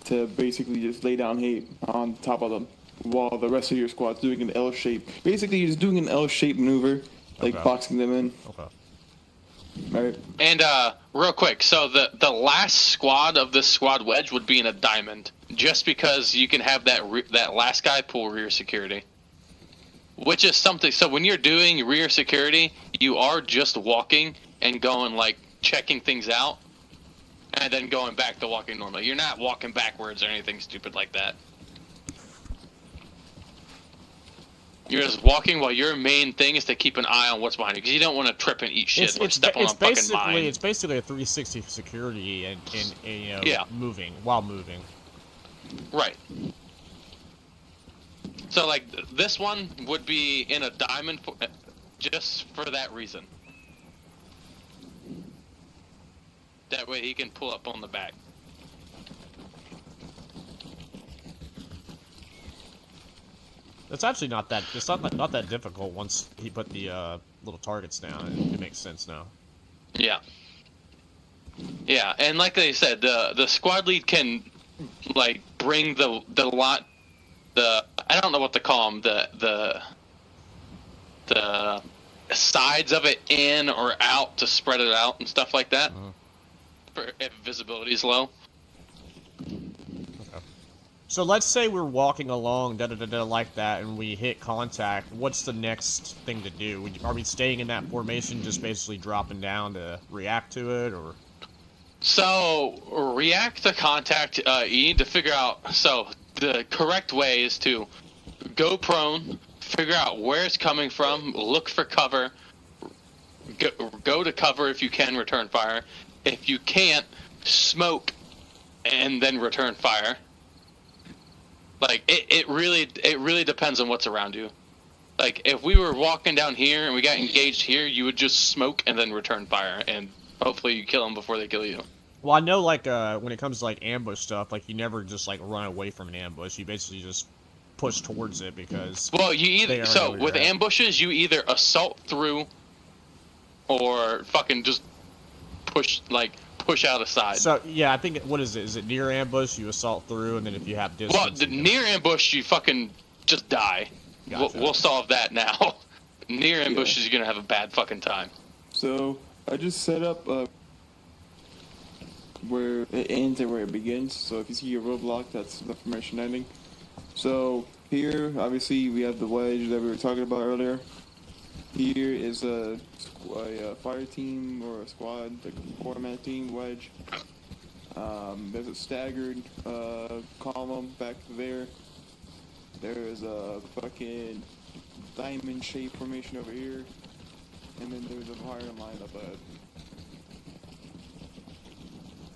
to basically just lay down hate on top of them, while the rest of your squad's doing an L shape. Basically, you're just doing an L shape maneuver, like boxing them in. Okay. Right. And real quick, so the last squad of this squad wedge would be in a diamond, just because you can have that last guy pull rear security, which is something. So when you're doing rear security, you are just walking and going like checking things out, and then going back to walking normally. You're not walking backwards or anything stupid like that. You're just walking while your main thing is to keep an eye on what's behind you, because you don't want to trip and eat shit or step on a fucking mine. It's basically a 360 security and moving while moving. Right. So like this one would be in a diamond just for that reason. That way he can pull up on the back. It's actually not that. It's not that difficult once he put the little targets down. It makes sense now. Yeah. Yeah, and like they said, the squad lead can like bring the I don't know what to call them, the sides of it in or out to spread it out and stuff like that. If visibility is low. So let's say we're walking along, like that, and we hit contact. What's the next thing to do? Are we staying in that formation, just basically dropping down to react to it, or? So react to contact. You need to figure out. So the correct way is to go prone, figure out where it's coming from, look for cover, go to cover if you can, return fire. If you can't, smoke, and then return fire. Like it really depends on what's around you. Like if we were walking down here and we got engaged here, you would just smoke and then return fire, and hopefully you kill them before they kill you. Well, I know like when it comes to like ambush stuff, like you never just like run away from an ambush. You basically just push towards it because. Well, you either with ambushes you either assault through, or fucking just push out a side. So yeah, I think what is it? Is it near ambush? You assault through, and then if you have distance. Well, the near ambush, you fucking just die. Gotcha. We'll solve that now. Near ambushes, you're gonna have a bad fucking time. So I just set up. where it ends and where it begins. So if you see a roadblock, that's the formation ending. So here, obviously, we have the wedge that we were talking about earlier. Here is a fire team or a squad, like a four-man team wedge. There's a staggered column back there. There's a fucking diamond-shaped formation over here. And then there's a fire line up ahead.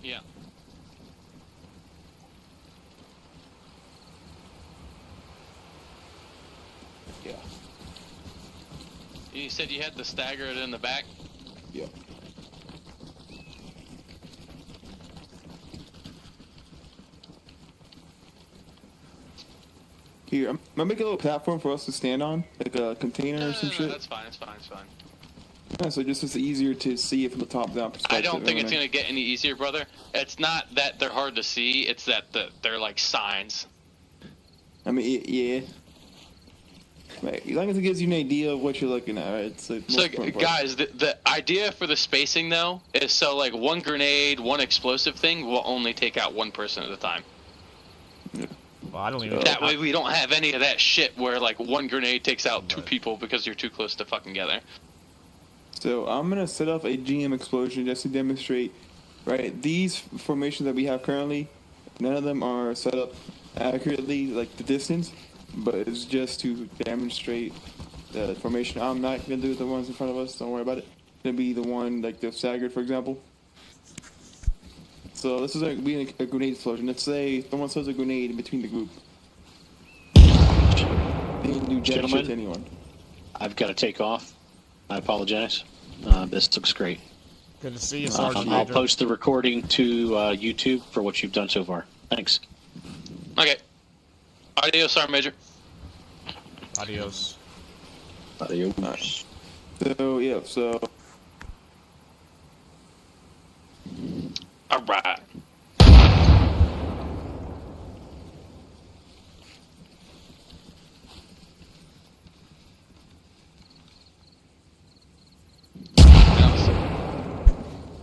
Yeah. Yeah. You said you had to stagger it in the back? Yeah. Here, I'm gonna make a little platform for us to stand on, like a container or some shit. That's fine, it's fine, it's fine. Yeah, so just it's easier to see it from the top-down perspective. I don't think it's going to get any easier, brother. It's not that they're hard to see, it's that they're like signs. I mean, yeah. Right, as long as it gives you an idea of what you're looking at, right? So, guys, the idea for the spacing, though, is so, like, one grenade, one explosive thing will only take out one person at a time. Yeah. Well, I don't even. That way we don't have any of that shit where, like, one grenade takes out two people because you're too close to fucking together. So I'm gonna set up a GM explosion just to demonstrate, right? These formations that we have currently, none of them are set up accurately, like the distance, but it's just to demonstrate the formation. I'm not gonna do the ones in front of us. Don't worry about it. It's gonna be the one like the staggered, for example. So this is a grenade explosion. Let's say someone throws a grenade in between the group. They can do jack shit to anyone. I've got to take off. I apologize. This looks great. Good to see you, Sergeant I'll Major. post the recording to YouTube for what you've done so far. Thanks. Okay. Adios, Sergeant Major. Adios. Adios. So yeah, so All right.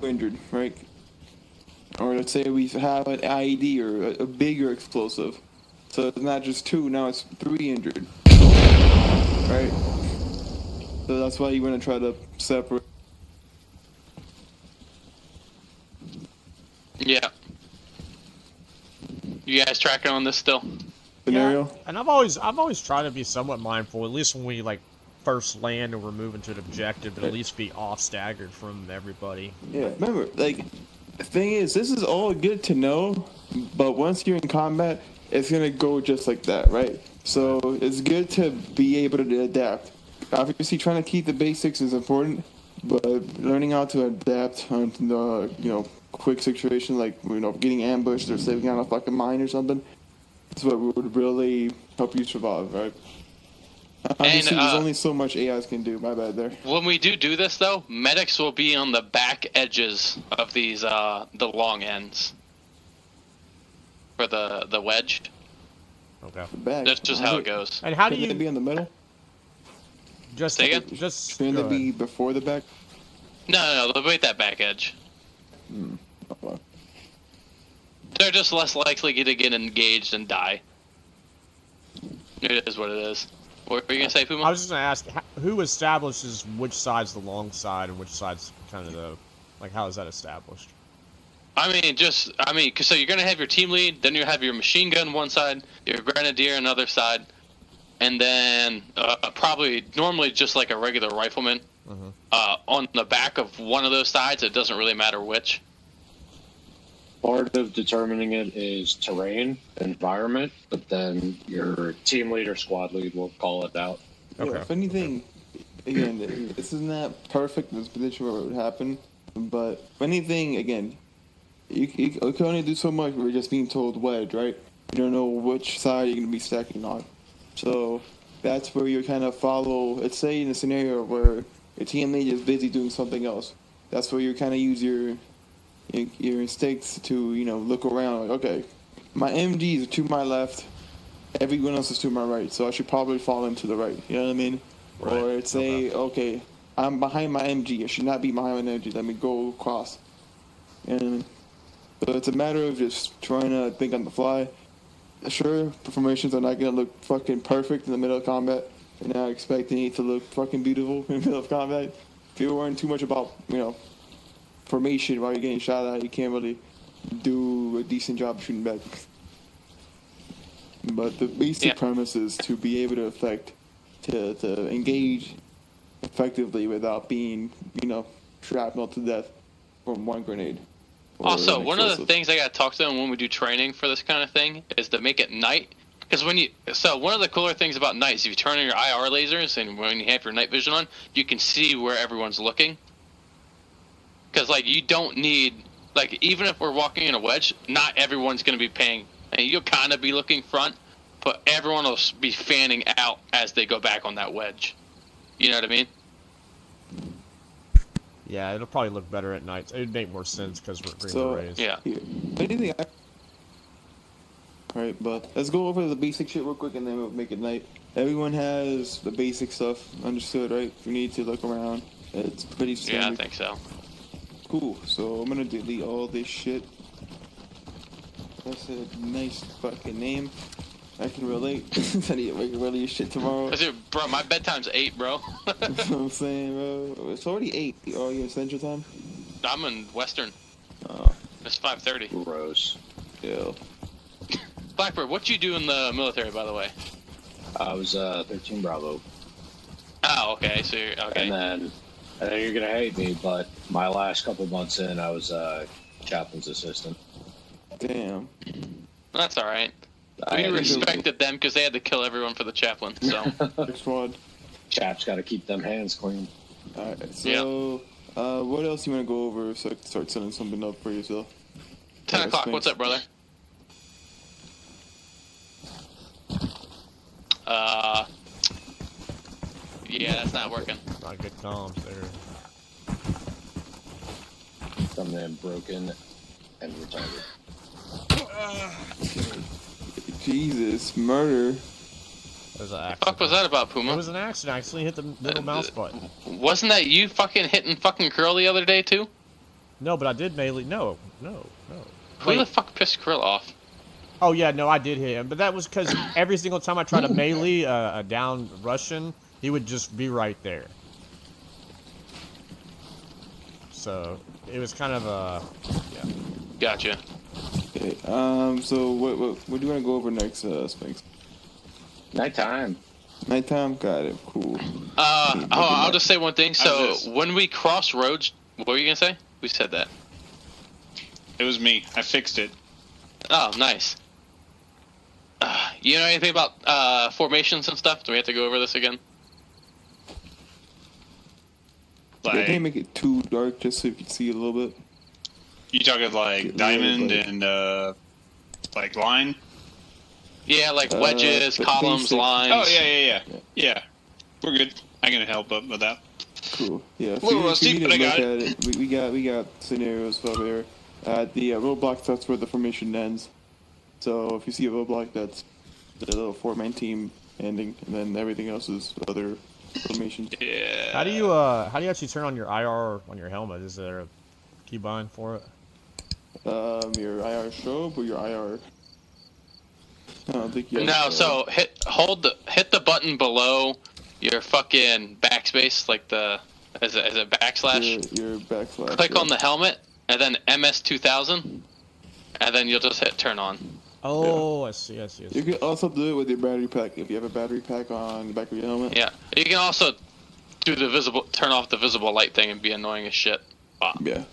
injured, right? Or let's say we have an IED or a bigger explosive. So it's not just 2, now it's 3 injured. Right? So that's why you want to try to separate. Yeah. You guys tracking on this still? Scenario? Yeah, and I've always tried to be somewhat mindful, at least when we like first land and we're moving to an objective, to at least be off staggered from everybody. Yeah, remember, like, the thing is, this is all good to know, but once you're in combat, it's gonna go just like that, right? So it's good to be able to adapt. Obviously, trying to keep the basics is important, but learning how to adapt on the quick situation, like getting ambushed or saving on a fucking mine or something, is what would really help you survive, right? Obviously, there's only so much AIs can do. My bad there. When we do this, though, medics will be on the back edges of these, the long ends. For the wedge. Okay. That's just how it goes. And how do Shouldn't you they be in the middle? just Say again? Shouldn't they be before the back? No, they'll be at that back edge. Okay. They're just less likely to get engaged and die. It is what it is. What were you gonna say, Puma? I was just gonna ask, who establishes which side's the long side and which side's kind of the, like, how is that established? So you're gonna have your team lead, then you have your machine gun one side, your grenadier another side, and then probably normally just like a regular rifleman. On the back of one of those sides, it doesn't really matter which. Part of determining it is terrain, environment, but then your team lead or squad lead will call it out. Okay. Yeah, if anything, again, this is not perfect in this position where it would happen, but if anything, again, you can only do so much. We're just being told wedge, right? You don't know which side you're going to be stacking on. So that's where you kind of follow. Let's say in a scenario where your team lead is busy doing something else. That's where you kind of use your instincts to look around. Like, okay, my MGs are to my left, everyone else is to my right, so I should probably fall into the right. You know what I mean? Right. Or say, okay, I'm behind my MG. I should not be behind my MG. Let me go across. You know what I mean? So it's a matter of just trying to think on the fly. Sure, the formations are not gonna look fucking perfect in the middle of combat. You're not expecting it to look fucking beautiful in the middle of combat. If you're worrying too much about, formation while you're getting shot at, you can't really do a decent job shooting back. But the basic premise is to be able to engage effectively without being, shrapnel to death from one grenade. Also, one of the things I gotta talk to them when we do training for this kind of thing is to make it night. Because one of the cooler things about night is if you turn on your IR lasers and when you have your night vision on, you can see where everyone's looking. Because, you don't need, even if we're walking in a wedge, not everyone's going to be paying. And you'll kind of be looking front, but everyone will be fanning out as they go back on that wedge. You know what I mean? Yeah, it'll probably look better at night. It'd make more sense because we're green rays. Yeah. Alright, but let's go over the basic shit real quick and then we'll make it night. Everyone has the basic stuff understood, right? If you need to look around, it's pretty standard. Yeah, I think so. Cool, so I'm gonna delete all this shit. That's a nice fucking name. I can relate. I need to make really shit tomorrow. Bro, my bedtime's 8, bro. You know what I'm saying, bro? It's already 8. Are you in Central Time? I'm in Western. Oh. It's 5:30. Gross. Yeah. Blackbird, what you do in the military, by the way? I was 13 Bravo. Oh, okay. So you're okay. And then I know you're gonna hate me, but my last couple months in, I was chaplain's assistant. Damn. That's all right. We respected them because they had to kill everyone for the chaplain. So. Next one. Chap's got to keep them hands clean. All right. So, what else you want to go over so I can start setting something up for yourself? 10 o'clock. What's up, brother? Yeah, that's not working. Not good comms there. Something broken and retarded. Jesus, murder. That was an accident. What the fuck was that about, Puma? It was an accident. I accidentally hit the middle mouse button. Wasn't that you fucking hitting fucking Krill the other day, too? No, but I did melee. No. Who the fuck pissed Krill off? Oh, yeah, no, I did hit him. But that was because every single time I tried to melee a down Russian, he would just be right there. So, it was kind of a... Yeah. Gotcha. Okay, so what do you want to go over next, Sphinx? Nighttime. Nighttime? Got it, cool. I'll just say one thing. So, when we cross roads... What were you gonna say? We said that. It was me. I fixed it. Oh, nice. You know anything about formations and stuff? Do we have to go over this again? They can't make it too dark just so you can see a little bit. You talking like diamond and line? Yeah, like wedges, columns, basic. lines. Oh yeah. We're good. I can help up with that. Cool. Yeah. A little rusty, but I got it. We got scenarios over here. The roadblock, that's where the formation ends. So if you see a roadblock, that's the little 4-man team ending, and then everything else is other formations. Yeah. How do you actually turn on your IR on your helmet? Is there a keybind for it? Your IR strobe or your IR? I don't think you have, No, so hit the button below your fucking backspace, like is it backslash? Your backslash. Click on the helmet, and then MS2000, and then you'll just hit turn on. Oh, yeah. I see. You can also do it with your battery pack if you have a battery pack on the back of your helmet. Yeah, you can also do turn off the visible light thing and be annoying as shit. Yeah.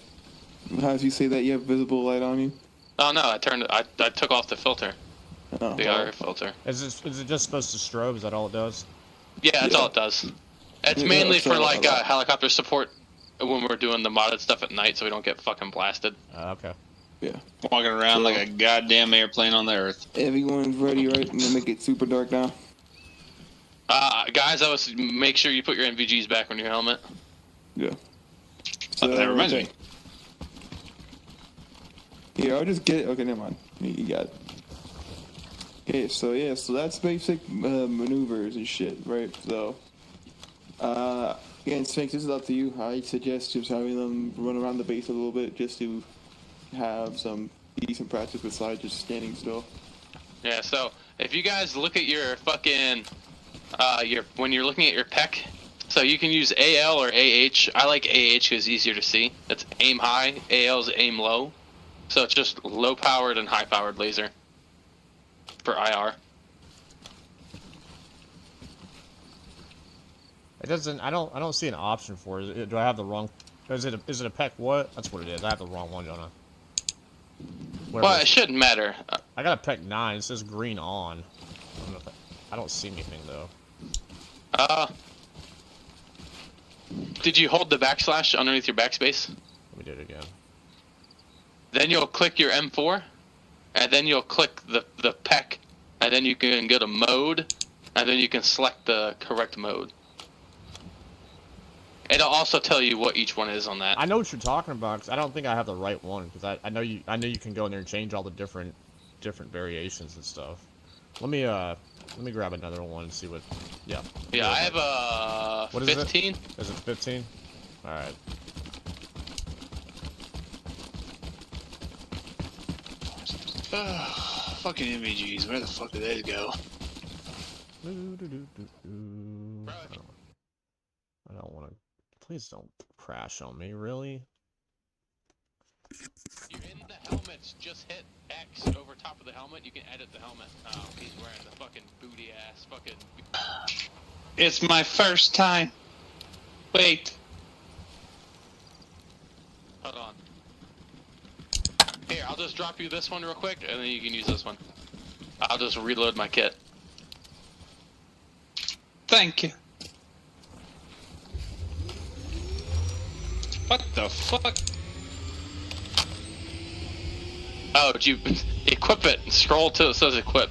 How did you say that you have visible light on you? Oh no, I took off the filter. Oh, The IR filter. Is it just supposed to strobe? Is that all it does? Yeah, that's all it does. It's mainly for like helicopter support when we're doing the modded stuff at night, so we don't get fucking blasted. Okay. Yeah. Walking around like a goddamn airplane on the earth. Everyone's ready, right? I'm gonna make it super dark now. Guys, I was make sure you put your NVGs back on your helmet. Yeah. So, That reminds me. Here, I'll just get it. Okay, never mind. You got it. Okay, so yeah, so that's basic maneuvers and shit, right? So, again, Sphinx, this is up to you. I suggest just having them run around the base a little bit just to have some decent practice besides just standing still. Yeah, so if you guys look at your fucking, when you're looking at your PEC, so you can use AL or AH. I like AH because it's easier to see. That's aim high, AL is aim low. So it's just low powered and high powered laser for IR. It doesn't. I don't see an option for it. Do I have the wrong? Is it a PEC what? That's what it is. I have the wrong one, don't I? Well, it shouldn't matter. I got a PEC 9. It says green on. I don't see anything though. Did you hold the backslash underneath your backspace? Let me do it again. Then you'll click your M4, and then you'll click the PEC, and then you can go to mode, and then you can select the correct mode. It'll also tell you what each one is on that. I know what you're talking about, because I don't think I have the right one, because I know you can go in there and change all the different variations and stuff. Let me grab another one and see what. Yeah. Yeah, I have a what 15. Is it 15? All right. Fucking MVGs, where the fuck did they go? I don't want to. Please don't crash on me, really. You're in the helmets. Just hit X over top of the helmet. You can edit the helmet. Oh, he's wearing the fucking booty ass fucking. It's my first time. Wait. Hold on. Here, I'll just drop you this one real quick, and then you can use this one. I'll just reload my kit. Thank you. What the fuck? Oh, did you equip it? Scroll till it says equip.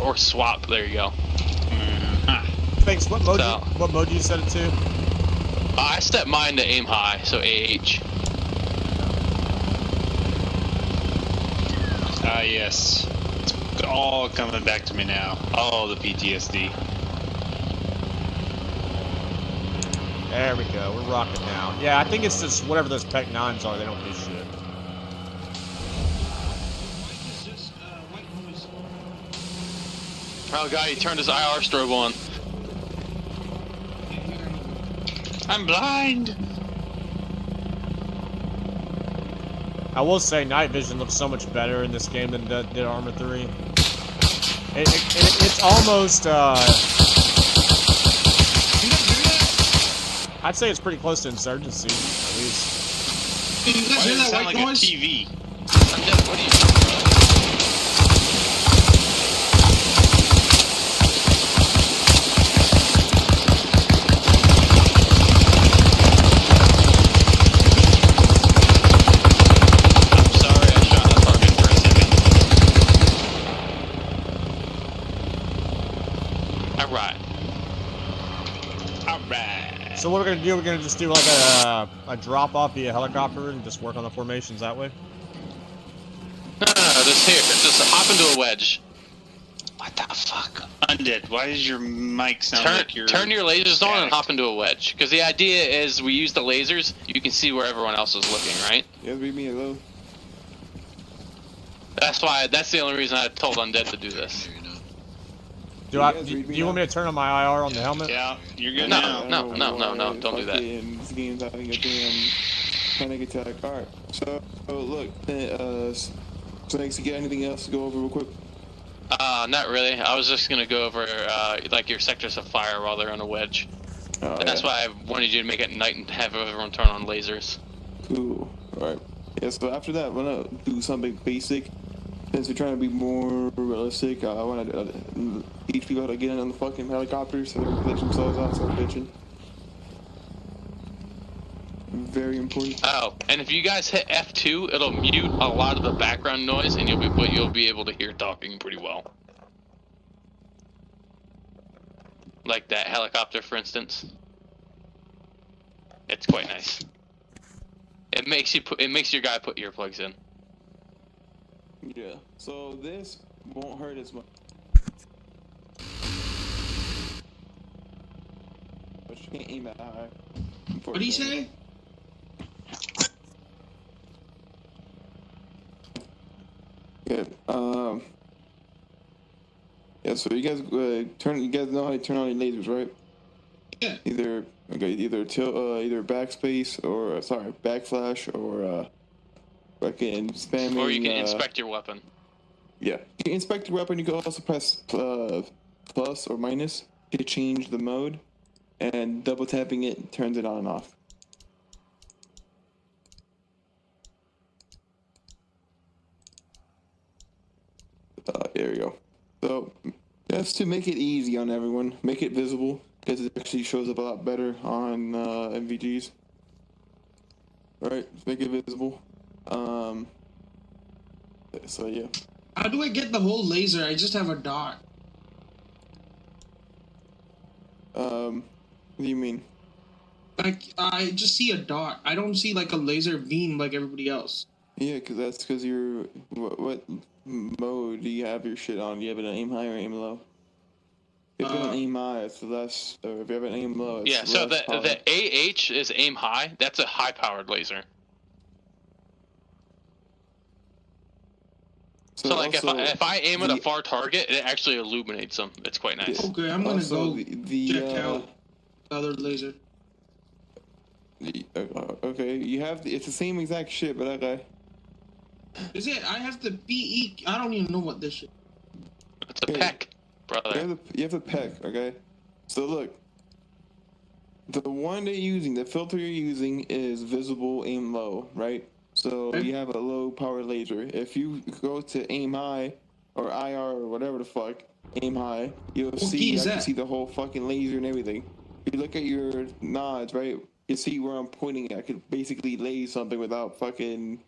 Or swap, there you go. Thanks, what mode do you set it to? I set mine to aim high, so AH. Ah, yes. It's all coming back to me now. All the PTSD. There we go, we're rocking now. Yeah, I think it's just whatever those PEC 9s are, they don't do shit. Oh god, he turned his IR strobe on. I'm blind! I will say night vision looks so much better in this game than did Arma 3. It's almost, I'd say it's pretty close to Insurgency, at least. Can you guys hear that white noise? TV. I'm dead, what are you doing? So what we're gonna do, we're gonna just do like a drop off via helicopter and just work on the formations that way? No, just here. Just hop into a wedge. What the fuck? Undead, why does your mic sound like you're... Turn your lasers on and hop into a wedge. Because the idea is we use the lasers, you can see where everyone else is looking, right? Yeah, read me hello. That's the only reason I told Undead to do this. Do you want me to turn on my IR on the helmet? Yeah, you're good No, now. no, don't do that. This game's having a damn panic attack. Alright, so look, Snakes, you got anything else to go over real quick? Not really. I was just gonna go over like your sectors of fire while they're on a wedge. Oh, That's why I wanted you to make it night and have everyone turn on lasers. Cool. Alright. Yeah, so after that, we're gonna do something basic. Since we're trying to be more realistic, I want to teach people how to get on the fucking helicopter so they can glitch themselves out, so bitching. Very important. Oh, and if you guys hit F2, it'll mute a lot of the background noise, and you'll be able to hear talking pretty well. Like that helicopter, for instance. It's quite nice. It makes your guy put earplugs in. Yeah, so this won't hurt as much. But you can't aim that high. What do you say? Yeah. Yeah. So you guys turn. You guys know how to turn on your lasers, right? Yeah. Either either backspace or backflash or fucking spamming. Or you can inspect your weapon. Yeah. You can inspect your weapon. You can also press plus or minus to change the mode, and double tapping it turns it on and off. There you go. So just to make it easy on everyone, make it visible because it actually shows up a lot better on MVGs. All right, just make it visible. So yeah. How do I get the whole laser? I just have a dot. What do you mean? Like, I just see a dot. I don't see like a laser beam like everybody else. Yeah, because you're what mode do you have your shit on? Do you have it on aim high or aim low? If you have an aim high, it's less. Or if you have an aim low, it's Yeah, so less power. the AH is aim high. That's a high-powered laser. So like if I aim at a far target, it actually illuminates them. It's quite nice. Okay, I'm gonna go check out the other laser. Okay, you have it's the same exact shit, but okay. Is it? I have the BE. I don't even know what this shit. It's a PEC, brother. You have the PEC, okay? So look, the one they're using, the filter you're using is visible aim low, right? So you have a low power laser. If you go to aim high or IR or whatever the fuck, aim high, you'll see the whole fucking laser and everything. If you look at your nods, right? You see where I'm pointing at. I could basically laser something without fucking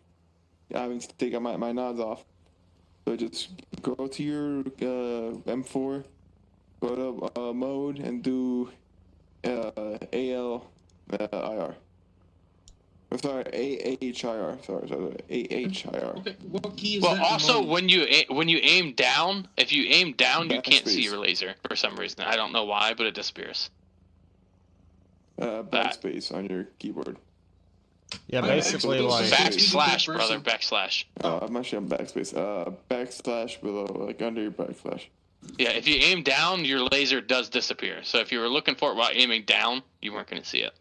having to take my nods off. So just go to your M4, go to mode, and do AL IR. I'm sorry, AHIR. Sorry, AHIR. Okay, what key is well, that? also when you aim down, if you aim down, you can't see Backspace. your laser for some reason. I don't know why, but it disappears. Backspace on your keyboard. Yeah, basically like backslash, brother, backslash. I'm actually on backspace. Backslash below, like under your backslash. Yeah, if you aim down, your laser does disappear. So if you were looking for it while aiming down, you weren't going to see it.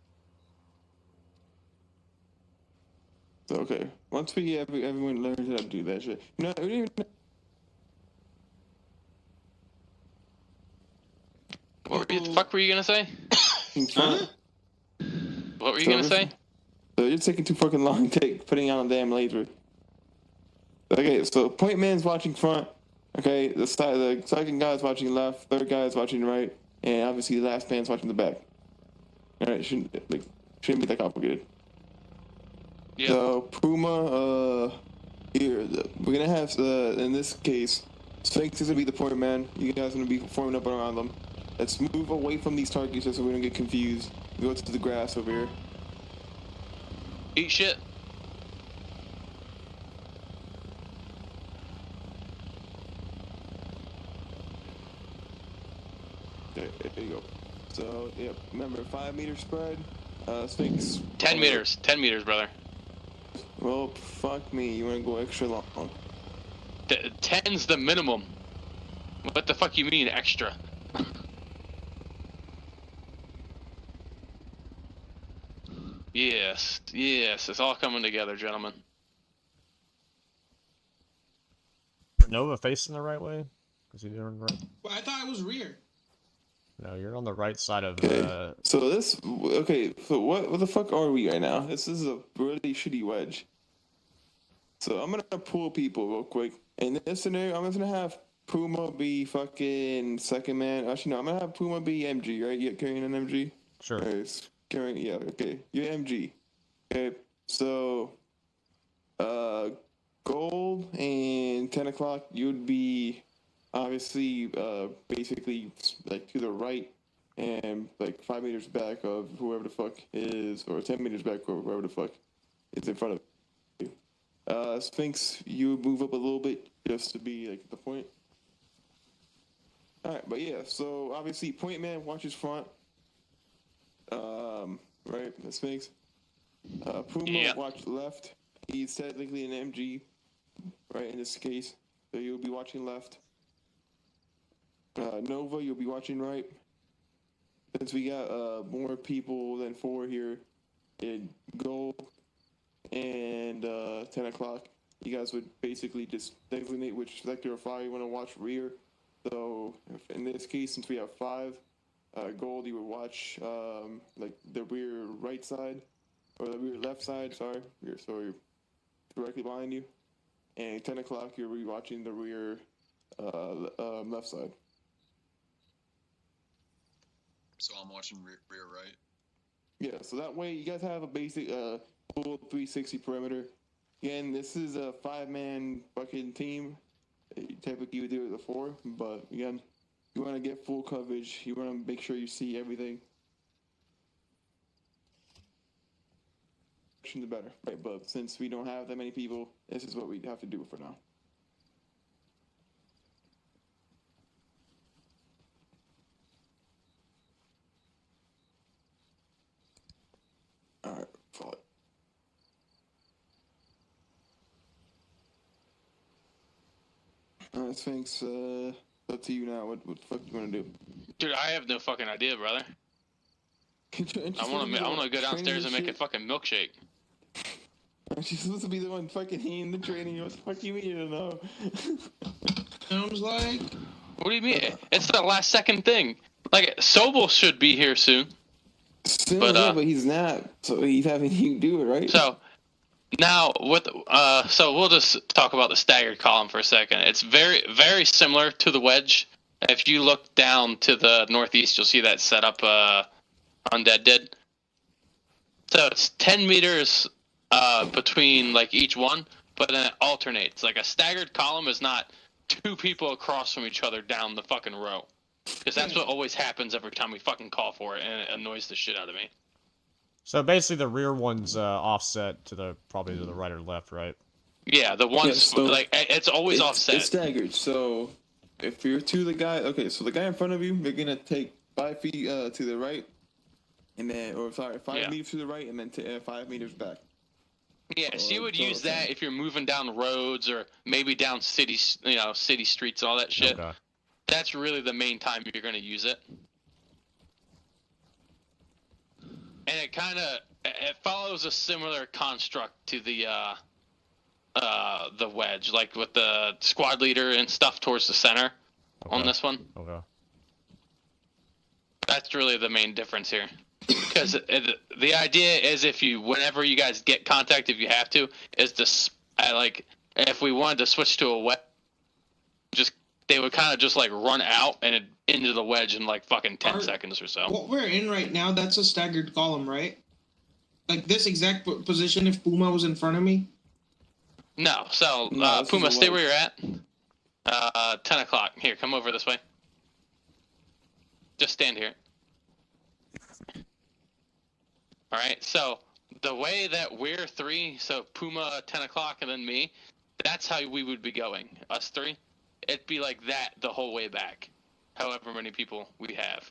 So okay, once everyone learns how to do that shit. No, we didn't even. What the fuck were you gonna say? What were you gonna say? So you're taking too fucking long to putting on a damn laser. Okay, so point man's watching front. Okay, the second guy's watching left, third guy's watching right, and obviously the last man's watching the back. All right, shouldn't be that complicated. Yeah. So Puma, here we're gonna have in this case, Sphinx is gonna be the point man. You guys are gonna be forming up around them. Let's move away from these targets just so we don't get confused. Go to the grass over here. Eat shit. Okay, there you go. So yeah, remember 5 meter spread. Sphinx. 10 meters. 10 meters, brother. Well, fuck me. You wanna go extra long? 10's the minimum. What the fuck you mean extra? Yes, it's all coming together, gentlemen. Nova facing the right way? Is he doing right? Well, I thought it was rear. No, you're on the right side of So what the fuck are we right now? This is a really shitty wedge. So I'm gonna pull people real quick. In this scenario, I'm gonna have Puma be fucking second man. Actually, no, I'm gonna have Puma be MG, right? You carrying an MG? Sure. Right, carrying, yeah, okay. You're MG. Okay, so gold and 10 o'clock, you'd be obviously basically like to the right and like 5 meters back of whoever the fuck is, or 10 meters back of whoever the fuck is in front of you. Sphinx, you move up a little bit just to be like at the point. Alright, but yeah, so obviously point man watches front. Right, the Sphinx. Puma watch left. He's technically an MG, right, in this case. so you'll be watching left. Nova, you'll be watching right. Since we got more people than 4 here in gold and 10 o'clock, you guys would basically just designate which sector of fire you want to watch rear. So in this case, since we have 5 gold, you would watch like the rear right side or the rear left side. Sorry, so you're directly behind you. And 10 o'clock, you'll be watching the rear left side. So I'm watching rear right. Yeah, so that way you guys have a basic full 360 perimeter. Again, this is a 5-man fucking team. Typically you would do it with a 4, but again, you want to get full coverage. You want to make sure you see everything. The better, right? But since we don't have that many people, this is what we have to do for now. All right, follow it. All right, Sphinx. Up to you now. What the fuck you want to do? Dude, I have no fucking idea, brother. I want to go downstairs and make a fucking milkshake. She's supposed to be the one fucking in the training. What the fuck you mean you don't know? Sounds like. What do you mean? It's the last second thing. Like, Sobel should be here soon. But he's not. So he's having you do it, right? So now so we'll just talk about the staggered column for a second. It's very, very similar to the wedge. If you look down to the northeast, you'll see that setup Undead did. So it's 10 meters between like each one, but then it alternates. Like a staggered column is not 2 people across from each other down the fucking row. Because that's what always happens every time we fucking call for it, and it annoys the shit out of me. So basically, the rear one's offset to probably to the right or left, right? Yeah, the ones like it's always offset. It's staggered. So if you're to the guy, okay, so the guy in front of you, you're gonna take 5 feet to the right, and then, 5 meters to the right, and then 5 meters back. Yeah, so you would use that if you're moving down roads or maybe down city streets and all that shit. Okay. That's really the main time you're going to use it. And it follows a similar construct to the wedge, like with the squad leader and stuff towards the center on this one. Okay. That's really the main difference here. Because the idea is whenever you guys get contact, if you have to, is if we wanted to switch to a wedge, they would kind of just like run out and into the wedge in like fucking 10 seconds or so. What we're in right now, that's a staggered column, right? Like this exact position if Puma was in front of me? No, so Puma, stay where you're at. 10 o'clock. Here, come over this way. Just stand here. Alright, so the way that we're 3, so Puma 10 o'clock and then me, that's how we would be going, us 3. It'd be like that the whole way back, however many people we have.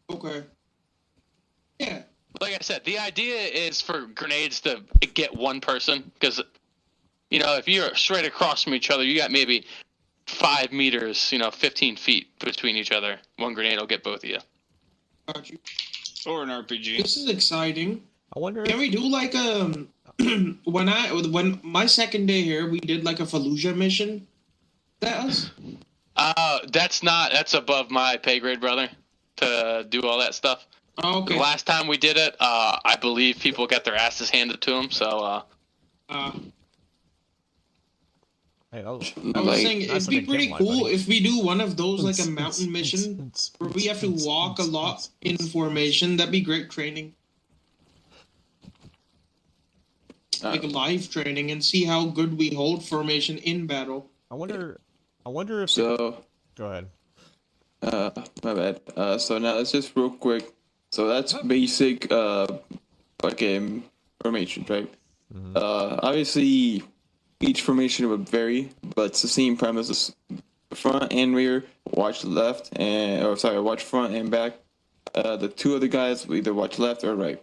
Okay. Yeah. Like I said, the idea is for grenades to get one person, because, if you're straight across from each other, you got maybe 5 meters, 15 feet between each other. One grenade will get both of you. Got you. Or an RPG. This is exciting. I wonder. Can we do like when my second day here, we did like a Fallujah mission. That's that's above my pay grade, brother, to do all that stuff. Oh, okay. The last time we did it, I believe people got their asses handed to them, so Hey, I was saying it'd be pretty cool if we do one of those, like a mountain mission where we have to walk a lot in formation. That'd be great training. Like live training and see how good we hold formation in battle. I wonder if. So. Go ahead. My bad. So now let's just real quick. So that's basic, fucking formation, right? Mm-hmm. Obviously, each formation would vary, but it's the same premise: front and rear. Watch front and back. the two other guys will either watch left or right.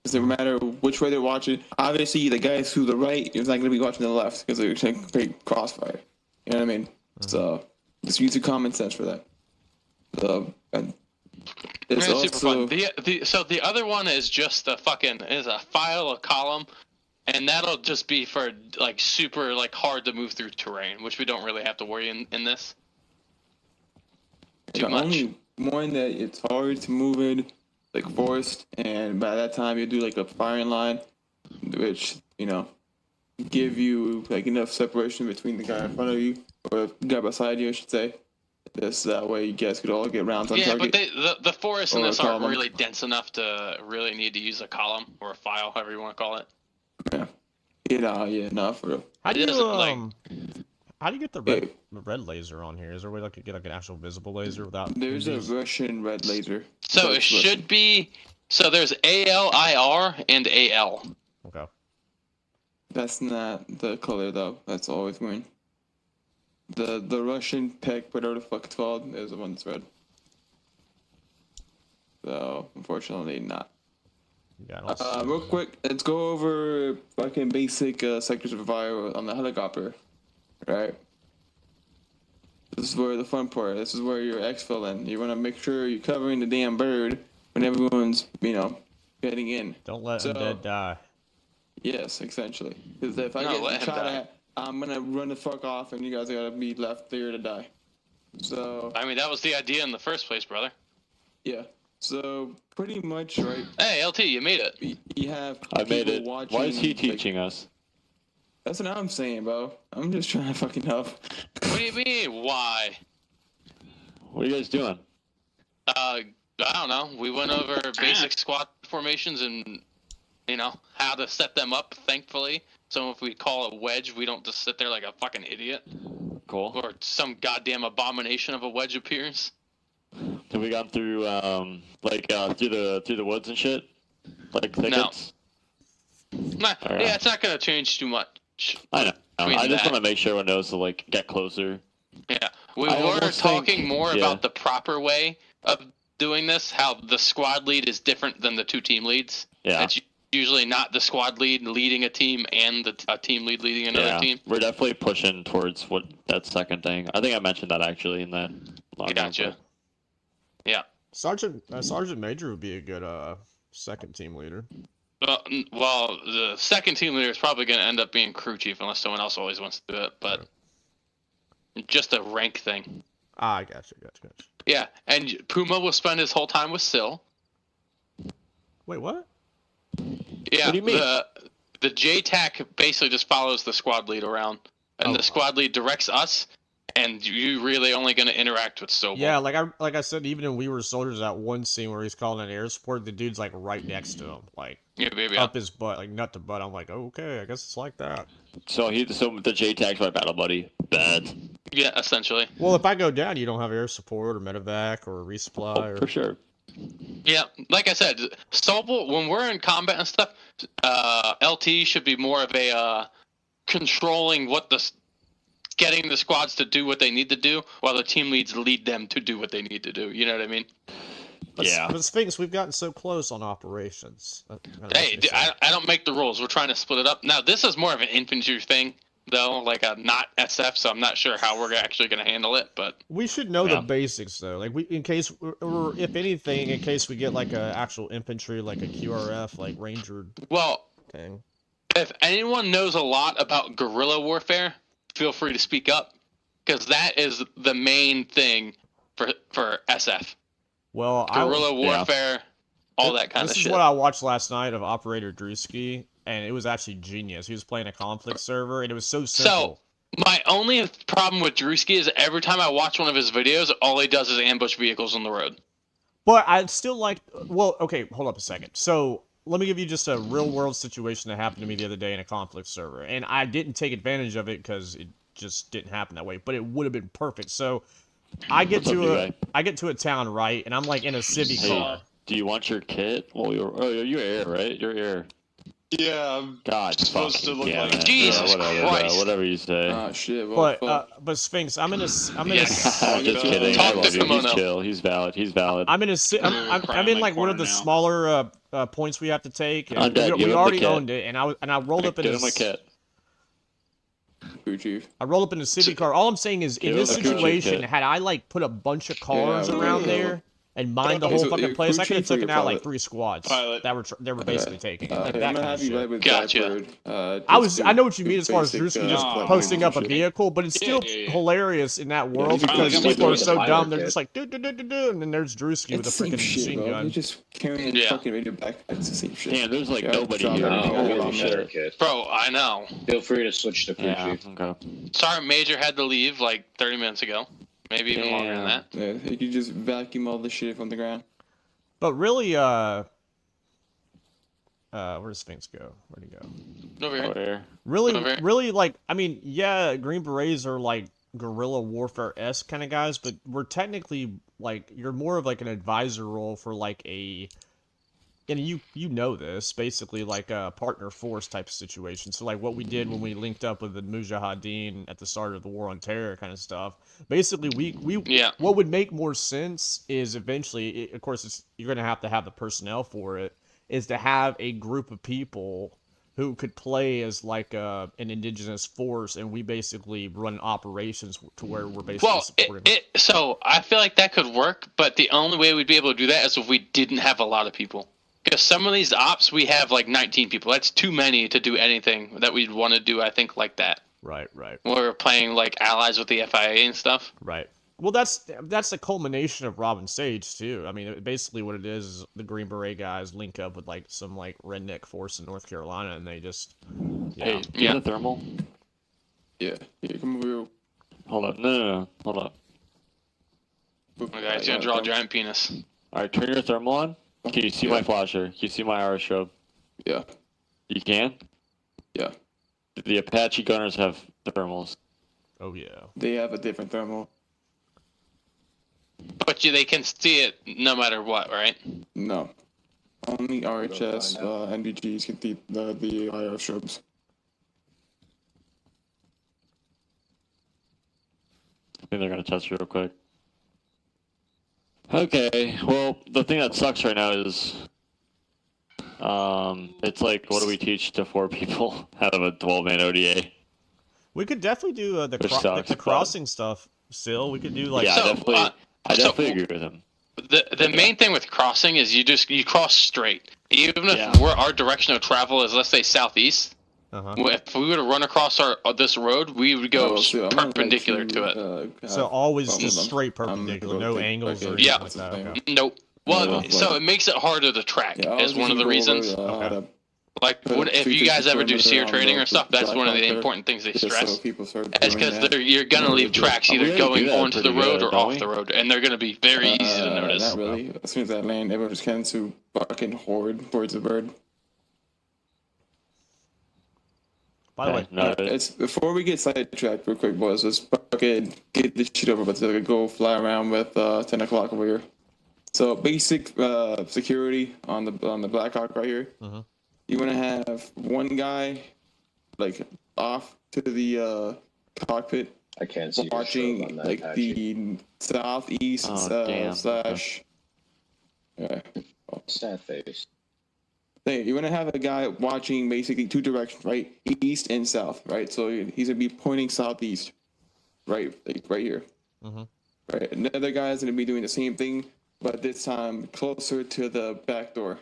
Doesn't matter which way they're watching. Obviously, the guys to the right is not going to be watching the left because they're going to create crossfire. You know what I mean? So just use your common sense for that. And it's super also fun. So the other one is just a file, a column, and that'll just be for like super like hard to move through terrain, which we don't really have to worry in this. Too much. Only one that it's hard to move in, like forest, and by that time you do like a firing line, which give you like enough separation between the guy in front of you or the guy beside you, I should say. This that way you guys could all get rounds on target. Yeah, but the forests in this aren't column. really dense enough to really need to use a column or a file, however you want to call it. Yeah, not for real. How do you get the red laser on here? Is there a way to get like an actual visible laser without? There's a Russian red laser. So it should be. So there's ALIR and AL. Okay. That's not the color though. That's always green. The Russian PEC, whatever the fuck it's called, is the one that's red. So unfortunately, not. Yeah, real quick, let's go over fucking basic sectors of fire on the helicopter. Right. This is where the fun part. This is where you're exfilling. You want to make sure you're covering the damn bird when everyone's getting in. Don't let undead die. Yes, essentially. Because if I get shot at, I'm gonna run the fuck off, and you guys gotta be left there to die. So. I mean, that was the idea in the first place, brother. Yeah. So pretty much, right? Hey, LT, you made it. You have. I made it. Watching, Why is he teaching us? That's what I'm saying, bro. I'm just trying to fucking help. What do you mean? Why? What are you guys doing? I don't know. We went over basic squad formations and how to set them up. Thankfully, so if we call it wedge, we don't just sit there like a fucking idiot. Cool. Or some goddamn abomination of a wedge appears. Have we gone through through the woods and shit? Like thickets? No. Yeah, it's not gonna change too much. I know. I just want to make sure everyone knows to get closer. Yeah, we were talking more about the proper way of doing this. How the squad lead is different than the two team leads. Yeah. It's usually not the squad lead leading a team and a team lead leading another team. We're definitely pushing towards that second thing. I think I mentioned that actually in that. Gotcha. Yeah. Sergeant Major would be a good second team leader. Well, the second team leader is probably going to end up being crew chief unless someone else always wants to do it, but just a rank thing. I gotcha. Yeah, and Puma will spend his whole time with Syl. Wait, what? Yeah, what do you mean? The JTAC basically just follows the squad lead around, and the squad lead directs us, and you really only going to interact with Sobel. Yeah, like I said, even when we were soldiers, that one scene where he's calling an air support, the dude's like right next to him, like up his butt, like nut to butt. I'm like, okay, I guess it's like that. So the JTAC's my battle buddy. Bad. Yeah, essentially. Well, if I go down, you don't have air support or medevac or resupply. For sure. Yeah, like I said, Sobel, when we're in combat and stuff, LT should be more of a controlling getting the squads to do what they need to do, while the team leads lead them to do what they need to do. You know what I mean? But Sphinx, we've gotten so close on operations. Hey, I don't make the rules. We're trying to split it up. Now, this is more of an infantry thing, though, like a not SF, so I'm not sure how we're actually going to handle it, but... We should know the basics, though. Like, in case, or if anything, in case we get, like, a actual infantry, like a QRF, like, ranger thing. If anyone knows a lot about guerrilla warfare, feel free to speak up, because that is the main thing for SF. Well, guerrilla warfare, all that kind of shit. This is what I watched last night of Operator Drewski, and it was actually genius. He was playing a conflict server, and it was so simple. So, my only problem with Drewski is every time I watch one of his videos, all he does is ambush vehicles on the road. But I'd still like... Well, okay, hold up a second. So, let me give you just a real-world situation that happened to me the other day in a conflict server. And I didn't take advantage of it because it just didn't happen that way. But it would have been perfect. So, I get to a town, right? And I'm like in a Civic car. Do you want your kit? Well, you're air, right? You're air. Yeah, I'm God, supposed to look like Jesus Christ. whatever you say. Ah, shit. Well, But Sphinx, I'm in a Yes. Just kidding. Talk I to love you. He's Kimono. chill. He's valid. He's valid. I'm in a I'm in my like one of corner the now. smaller points we have to take. And Undead, give we him the already kit. owned it, and I rolled up in Give a him a kit. Crew chief. I rolled up in a city car. All I'm saying is, in Give this him the crew chief situation, kit. had I like put a bunch of cars around there and mined the Okay, whole so fucking your place, crew I could have chief or taken your out like pilot? 3 squads Pilot. that were basically taking it. Like I'm that gonna kind have of you right shit. with Gotcha. Blackbird. I know what you mean as far as basic, Drewski just collect posting up a shit. vehicle, but it's still Yeah. hilarious in that world you because can people do are it so with a dumb. pilot They're kit. just like do, and then there's Drewski with a It's the same freaking shit, machine bro. You're gun. just carrying Yeah. fucking radio backpack. It's the same shit. Damn, there's like Yeah, nobody drop here. everything No, on Holy the holy ground. shit. kid. Bro, I know. Feel free to switch to crew Yeah, chief. okay. Sergeant Major had to leave like 30 minutes ago. Maybe even longer than that. Yeah, you can just vacuum all the shit from the ground. But really, where does Sphinx go? Where'd he go? Over here. Over here. Whatever. Really, like, I mean, yeah, Green Berets are like guerrilla warfare-esque kind of guys, but we're technically like you're more of like an advisor role for like a, and you know this, basically like a partner force type of situation. So like what we did when we linked up with the Mujahideen at the start of the War on Terror kind of stuff. Basically, we Yeah. what would make more sense is eventually, of course, you're gonna have to have the personnel for it, is to have a group of people who could play as like an indigenous force, and we basically run operations to where we're basically Well, supporting. so I feel like that could work, but the only way we'd be able to do that is if we didn't have a lot of people. Because some of these ops, we have like 19 people. That's too many to do anything that we'd want to do, I think, like that. Right. When we're playing like allies with the FIA and stuff. Right. Well, that's the culmination of Robin Sage too. I mean, basically what it is the Green Beret guys link up with like some like redneck force in North Carolina, and they just Hey, do you Yeah. have the thermal? Yeah, here, come over here. Hold up. No. Hold up. Okay, it's gonna draw a giant penis. Alright, turn your thermal on. Can you see my flasher? Can you see my arrow strobe? Yeah, You can? yeah. The Apache gunners have thermals. oh yeah. They have a different thermal. But they can see it no matter what, right? No. Only RHS, NVGs can the IR strobes. I think they're gonna test real quick. Okay, well, the thing that sucks right now is, it's like, what do we teach to 4 people out of a 12-man ODA? We could definitely do Which sucks, the but- crossing stuff. Still, we could do like Yeah, So, I definitely agree with him. The main thing with crossing is you cross straight. Even if Yeah. our direction of travel is, let's say, southeast, if we were to run across this road, we would go perpendicular to it. so always both just of them. straight perpendicular, no rotate angles or like anything Yeah. like that. Okay. Nope. Well, Yeah. so it makes it harder to track. Yeah, I is was one of just the gonna go over, reasons. how to Like, put if you features guys ever do perimeter seer on training the or stuff, that's one of the black hawk important things they just stress. so people start It's doing because that. you're gonna leave tracks We either already going do that onto the pretty road good, or don't off we? the road, and they're gonna be very easy to notice. Not really. As soon as I land, everyone just tends to fucking horde towards the bird. By the way, No, It's before we get sidetracked real quick, boys. Let's fucking get this shit over with. So I could go fly around with 10 o'clock over here. So basic security on the Blackhawk right here. You want to have one guy like off to the cockpit, I can't see your strobe watching on that like Apache. the southeast damn. slash. Yeah. Sad face. You want to have a guy watching basically 2 directions, right? East and south, right? So he's gonna be pointing southeast, right? Like right here. Right. Another guy's gonna be doing the same thing, but this time closer to the back door.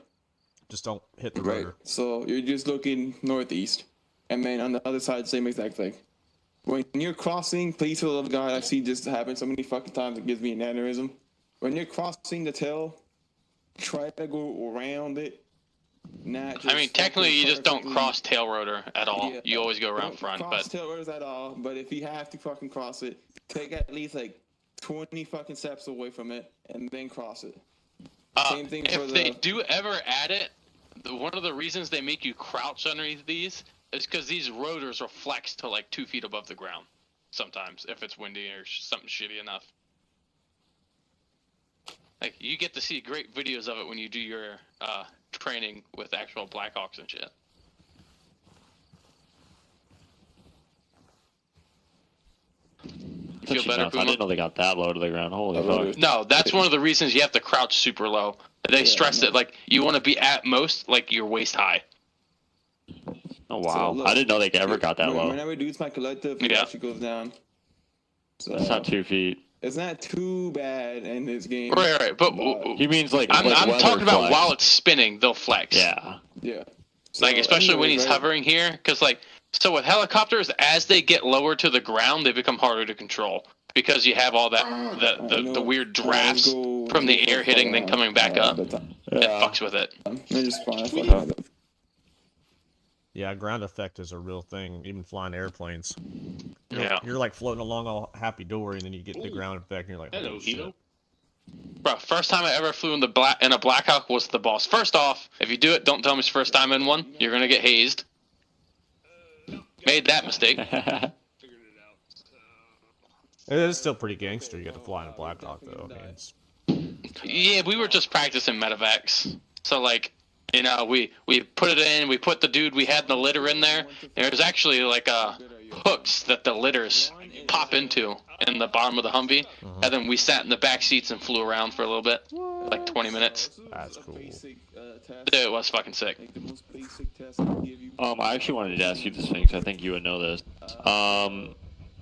just don't hit the Right. rotor. So you're just looking northeast, and then on the other side, same exact thing. When you're crossing, please for the love of God, I see this happen so many fucking times it gives me an aneurysm. When you're crossing the tail, try to go around it. Not just I mean, technically, you just don't perfectly- cross tail rotor at all. Yeah. You always go around Don't front. cross But tail rotors at all, but if you have to fucking cross it, take at least like 20 fucking steps away from it and then cross it. Same thing for if they the- do ever add it, one of the reasons they make you crouch underneath these is because these rotors are flexed to like 2 feet above the ground. Sometimes, if it's windy or something shitty enough. Like, you get to see great videos of it when you do your training with actual Blackhawks and shit. You feel Actually, better, nuts. I didn't know they got that low to the ground. Holy fuck. No, that's one of the reasons you have to crouch super low. They stress it like you want to be at most like your waist high. Oh wow! look, I didn't know they ever got that low. Whenever dudes my collective, it actually goes down. So That's not 2 feet. it's not too bad in this game. Right. But He means like I'm weather talking about flex. while it's spinning, they'll flex. Yeah. Yeah. Like especially when he's hovering here, because like so with helicopters, as they get lower to the ground, they become harder to control because you have all that the weird drafts from the air hitting then coming back up. It fucks with it. Yeah, ground effect is a real thing, even flying airplanes. Yeah. You're like floating along all happy-dory, and then you get the ground effect, and you're like, Hello, "Oh, shit." Hilo. Bro, first time I ever flew in a Black Hawk was the boss. First off, if you do it, don't tell me it's first time in one. You're gonna get hazed. Made that mistake. It is still pretty gangster. You got to fly in a Black Hawk, though. I mean, it's... Yeah, we were just practicing medevacs. So like, you know, we put it in. We put the dude we had in the litter in there. There's actually like hooks that the litters pop into in the bottom of the Humvee, and then we sat in the back seats and flew around for a little bit, like 20 minutes. That's cool. Dude, it was fucking sick. I actually wanted to ask you this thing, because I think you would know this.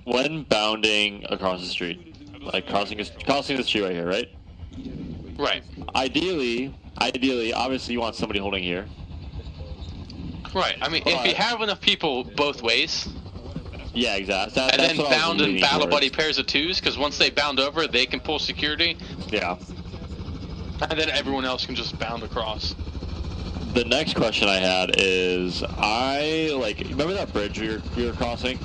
When bounding across the street, like crossing the street right here, right? Right. Ideally, obviously you want somebody holding here. Right. I mean, if you have enough people both ways, yeah, exactly. and that's then what I was bound and leaning battle towards. buddy pairs of twos, because once they bound over, they can pull security, Yeah. and then everyone else can just bound across. The next question I had is, remember that bridge we were crossing?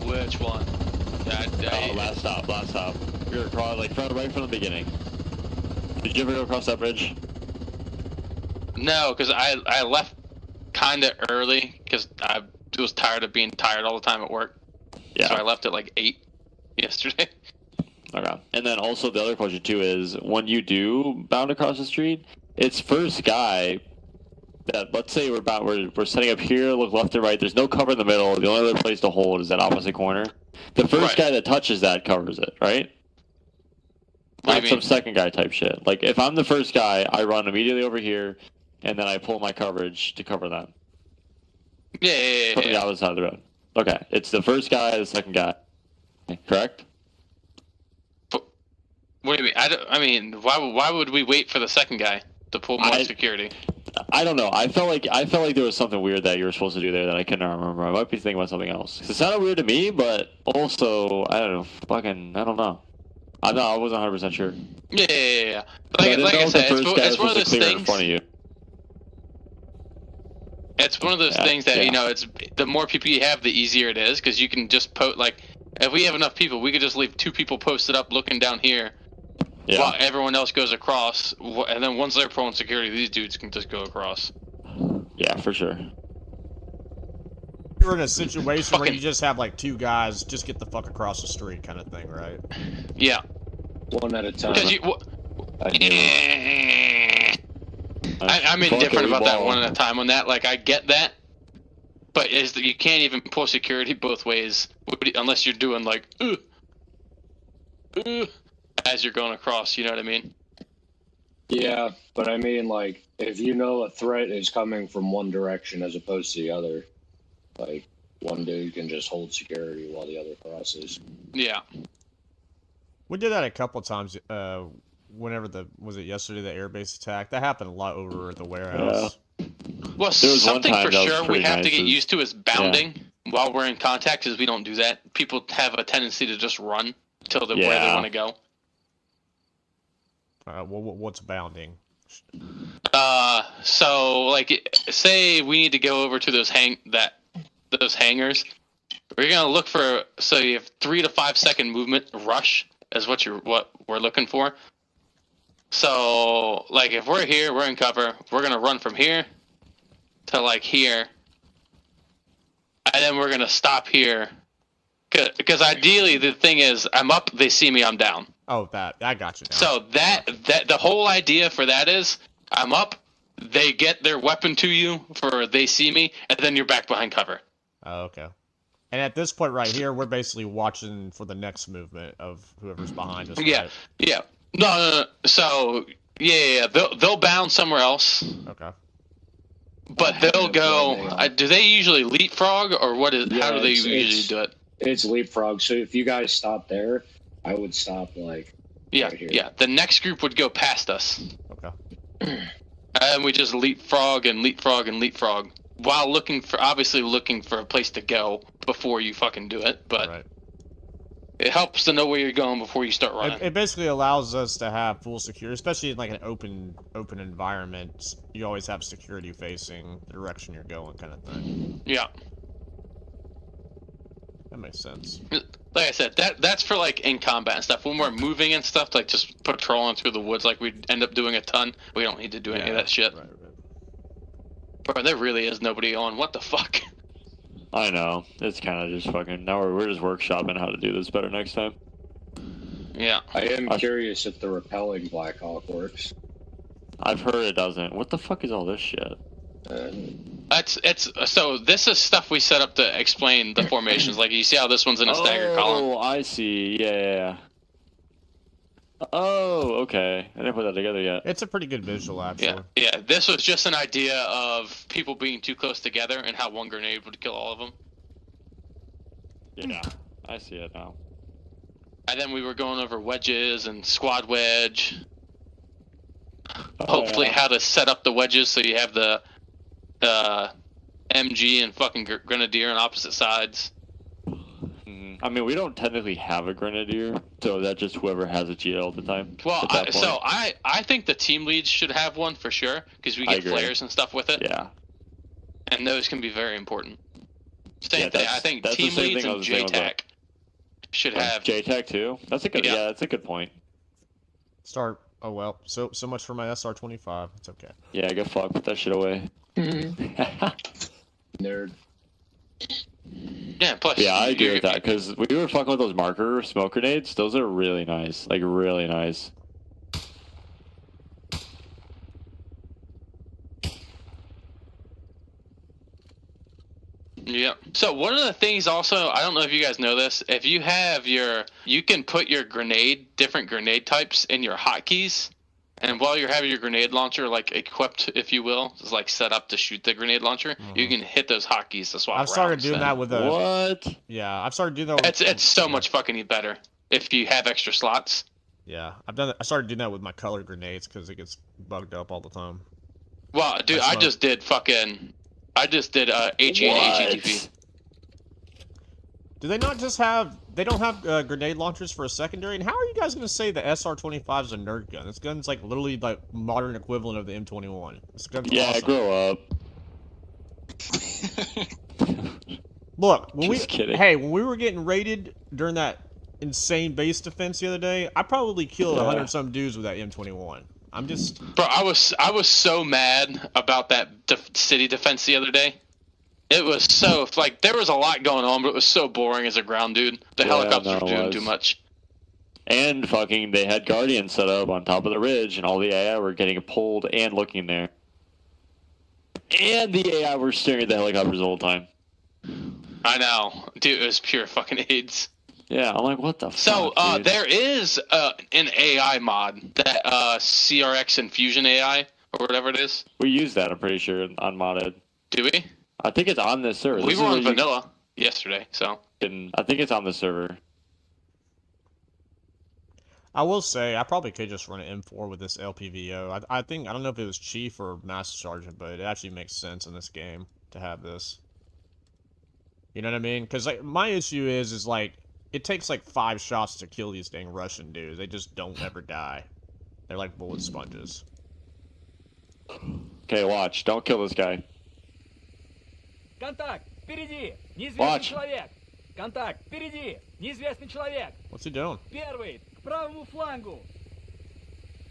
Which one? Last stop. We were crossing, right from the beginning. Did you ever go across that bridge? No, because I left kind of early, because I was tired of being tired all the time at work. Yeah. So I left at like 8 yesterday. Okay. And then also the other question too is, when you do bound across the street, it's first guy that, let's say we're setting up here, look left and right, there's no cover in the middle, the only other place to hold is that opposite corner. The first guy that touches that covers it, right? Not some second guy type shit. Like if I'm the first guy, I run immediately over here, and then I pull my coverage to cover them. Yeah. From the other side of the road. Okay, it's the first guy, the second guy. Correct? What do you mean? Why would we wait for the second guy to pull more security? I don't know. I felt like there was something weird that you were supposed to do there that I couldn't remember. I might be thinking about something else. 'Cause it sounded weird to me, but also I don't know. I don't know. I wasn't 100% sure. Yeah. Like I said, it's one of those things. In front of you. It's one of those things that you know. It's the more people you have, the easier it is, because you can just if we have enough people, we could just leave 2 people posted up looking down here. Yeah. While everyone else goes across, and then once they're pulling security, these dudes can just go across. Yeah, for sure. You're in a situation where you just have like 2 guys, just get the fuck across the street kind of thing, right? Yeah. One at a time. I'm indifferent about that one at a time on that. Like, I get that. But you can't even pull security both ways unless you're doing like, as you're going across, you know what I mean? Yeah, but I mean, like, if you know a threat is coming from one direction as opposed to the other, like, one dude can just hold security while the other crosses. Yeah. We did that a couple times. Whenever was it yesterday, the airbase attack? That happened a lot over at the warehouse. Well, something for sure we have to get used to is bounding while we're in contact, because we don't do that. People have a tendency to just run till where they want to go. What's bounding? So like, say we need to go over to those hangars. We're gonna look for, so you have 3 to 5 second movement rush is what we're looking for. So like, if we're here, we're in cover. We're gonna run from here to like here, and then we're gonna stop here. Because ideally, the thing is, I'm up, they see me, I'm down. Oh, I got you now. So that the whole idea for that is, I'm up, they get their weapon to you, they see me, and then you're back behind cover. Oh, okay. And at this point right here, we're basically watching for the next movement of whoever's behind us. Yeah, right? yeah. No. So yeah. They'll bounce somewhere else. Okay. But they'll go. Do they usually leapfrog, or what is? Yeah, how do they usually do it? It's leapfrog. So if you guys stop there, I would stop like. Yeah, right here. yeah. The next group would go past us. Okay. And we just leapfrog and leapfrog and leapfrog while obviously looking for a place to go before you fucking do it. But Right. it helps to know where you're going before you start running. It basically allows us to have full security, especially in like an open environment. You always have security facing the direction you're going, kind of thing. Yeah. That makes sense. Like I said, that's for like in combat and stuff. When we're moving and stuff, like just patrolling through the woods, like we'd end up doing a ton. We don't need to do any of that shit. Right. Bro, there really is nobody on. What the fuck? I know. It's kind of just fucking. Now we're just workshopping how to do this better next time. Yeah. I am curious if the repelling Black Hawk works. I've heard it doesn't. What the fuck is all this shit? So this is stuff we set up to explain the formations. Like you see how this one's in a staggered column. Oh, I see. Yeah. Oh, okay. I didn't put that together yet. It's a pretty good visual, actually. Yeah. This was just an idea of people being too close together and how one grenade would kill all of them. Yeah, I see it now. And then we were going over wedges and squad wedge. Hopefully, how to set up the wedges so you have the MG and fucking grenadier on opposite sides. I mean, we don't technically have a grenadier, so that's just whoever has a GL at the time. Well, I think the team leads should have one for sure, because we get flares and stuff with it. Yeah. And those can be very important. Same thing. I think that's the team same leads thing I and was saying with JTAC should have. JTAC too? That's a good. Yeah, that's a good point. Start. Oh well. So much for my SR-25. It's okay. Yeah, go fuck. Put that shit away. Nerd. Yeah, plus. Yeah, I agree with that, because we were fucking with those marker smoke grenades. Those are really nice. Like, really nice. Yeah. So one of the things also, I don't know if you guys know this, if you have you can put your different grenade types in your hotkeys. And while you're having your grenade launcher, like, equipped, if you will, is like set up to shoot the grenade launcher, you can hit those hotkeys to swap I've started rounds doing that with the... What? Yeah, I've started doing that with... It's so much fucking better if you have extra slots. Yeah, I started doing that with my colored grenades, because it gets bugged up all the time. Well, dude, I just did HE and HETP. Do they not just have... They don't have grenade launchers for a secondary? And how are you guys going to say the SR-25 is a nerd gun? This gun's like literally like modern equivalent of the M21. This gun's awesome. Grow up. Look, kidding. when we were getting raided during that insane base defense the other day, I probably killed 100 some dudes with that M21. I'm just... Bro, I was so mad about that city defense the other day. It was so, like, there was a lot going on, but it was so boring as a ground dude. The helicopters were doing too much. And fucking, they had Guardians set up on top of the ridge, and all the AI were getting pulled and looking there. And the AI were staring at the helicopters the whole time. I know. Dude, it was pure fucking AIDS. Yeah, I'm like, what the fuck, So, dude? there is an AI mod, that CRX Infusion AI, or whatever it is. We use that, I'm pretty sure, on modded. Do we? I think it's on this server. We were on vanilla yesterday, so. I think it's on the server. I will say, I probably could just run an M4 with this LPVO. I don't know if it was Chief or Master Sergeant, but it actually makes sense in this game to have this. You know what I mean? Because like, my issue is like, it takes like 5 shots to kill these dang Russian dudes. They just don't ever die. They're like bullet sponges. Okay, watch. Don't kill this guy. Контакт! Впереди! Неизвестный Watch. человек! Контакт! Впереди! Неизвестный человек! What's he doing? Первый! К правому флангу!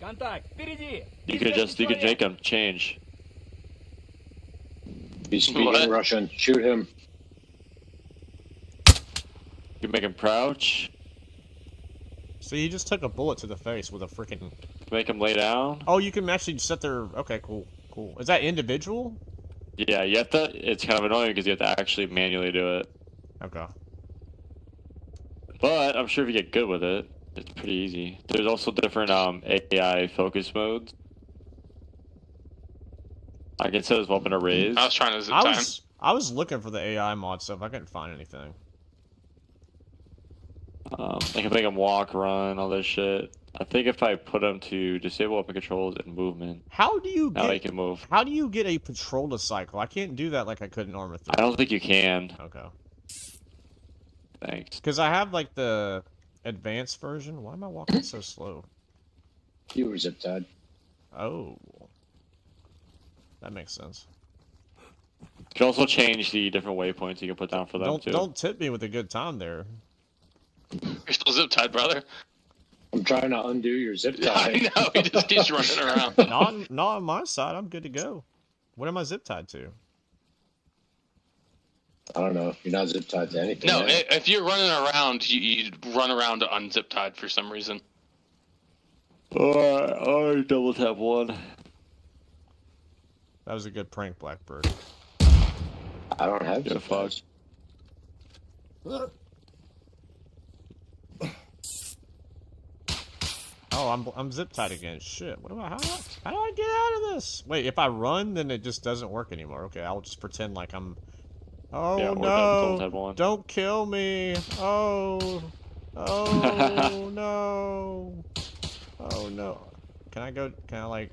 Контакт! Впереди! You could make him change. He's speaking Russian. Shoot him. You make him crouch. See, he just took a bullet to the face with a freaking... Make him lay down. Oh, you can actually set their... Okay, cool. Is that individual? Yeah, you have to... It's kind of annoying because you have to actually manually do it. Okay. But I'm sure if you get good with it, it's pretty easy. There's also different AI focus modes. I can set as weapon arrays. I was trying to zip time. I was looking for the AI mod stuff. I couldn't find anything. I can make them walk, run, all this shit. I think if I put them to disable weapon controls and movement, How do you now get? they can move. How do you get a patrol to cycle? I can't do that like I could in Arma 3. I don't think you can. Okay. Thanks. Because I have like the advanced version. Why am I walking so slow? You were zip tied. Oh. That makes sense. You can also change the different waypoints you can put down for them too. Don't tip me with a good time there. You're still zip tied, brother. I'm trying to undo your zip tie. I know, he just keeps running around. Not on my side. I'm good to go. What am I zip tied to? I don't know. You're not zip tied to anything. No, right? if you're running around, you run around to unzip tied for some reason. Or double tap one. That was a good prank, Blackbird. I don't have Get zip fucked. ties. Oh, I'm zip tied again. Shit. What how do I get out of this? Wait, if I run, then it just doesn't work anymore. Okay, I'll just pretend like I'm. Oh Yeah, or double tap no! one. Don't kill me! Oh, oh no! Oh no! Can I go? Can I like?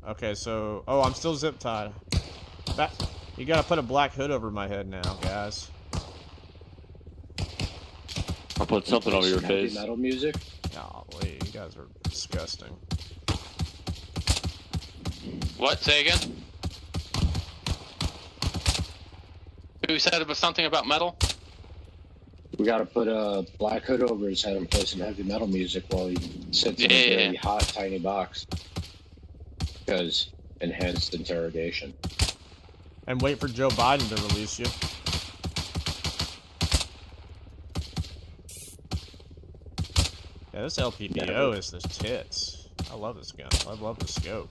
Okay, so I'm still zip tied. You gotta put a black hood over my head now, guys. I'll put something over your Heavy face. metal music. Golly, you guys are disgusting. What? Say again? Who said it was something about metal? We gotta put a black hood over his head and play some heavy metal music while he sits in a very hot, tiny box. Because enhanced interrogation. And wait for Joe Biden to release you. Yeah, this LPPO is the tits. I love this gun. I love the scope.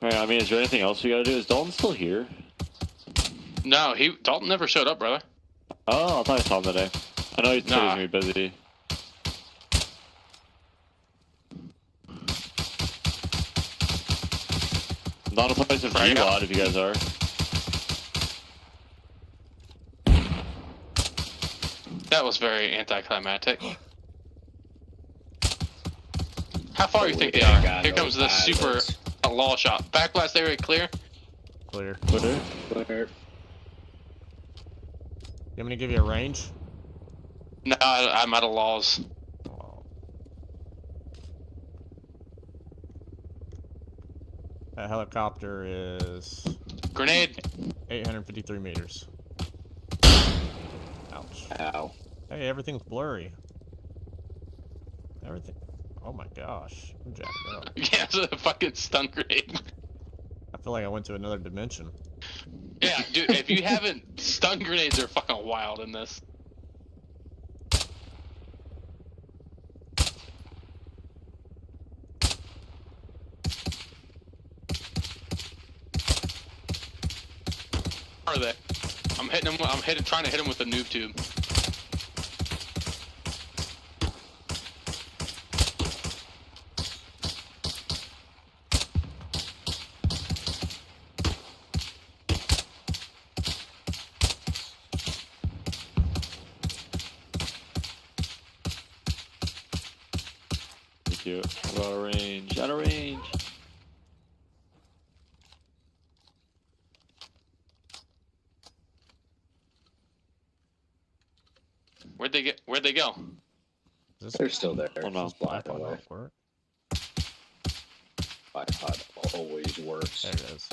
Alright, I mean, is there anything else we gotta do? Is Dalton still here? No, Dalton never showed up, brother. Oh, I thought I saw him today. I know he's Nah. gonna be busy. Not a place in Right VWAD if you guys are. That was very anticlimactic. How far do you think they are? Here comes the super law shot. Backblast area clear? Clear. Clear. Clear. You want me to give you a range? No, I'm out of laws. Oh. That helicopter is Grenade. 853 meters. Ouch. Ow. Hey, everything's blurry. Everything. Oh my gosh. I'm jacked up. Yeah, it's a fucking stun grenade. I feel like I went to another dimension. Yeah, dude, if you haven't, stun grenades are fucking wild in this. Are they? I'm trying to hit him with a noob tube. Thank you. Out of range. Out of range. Where'd they go? They're still there. Oh no. Just black Bipod away. won't work. Bipod always works. There it is.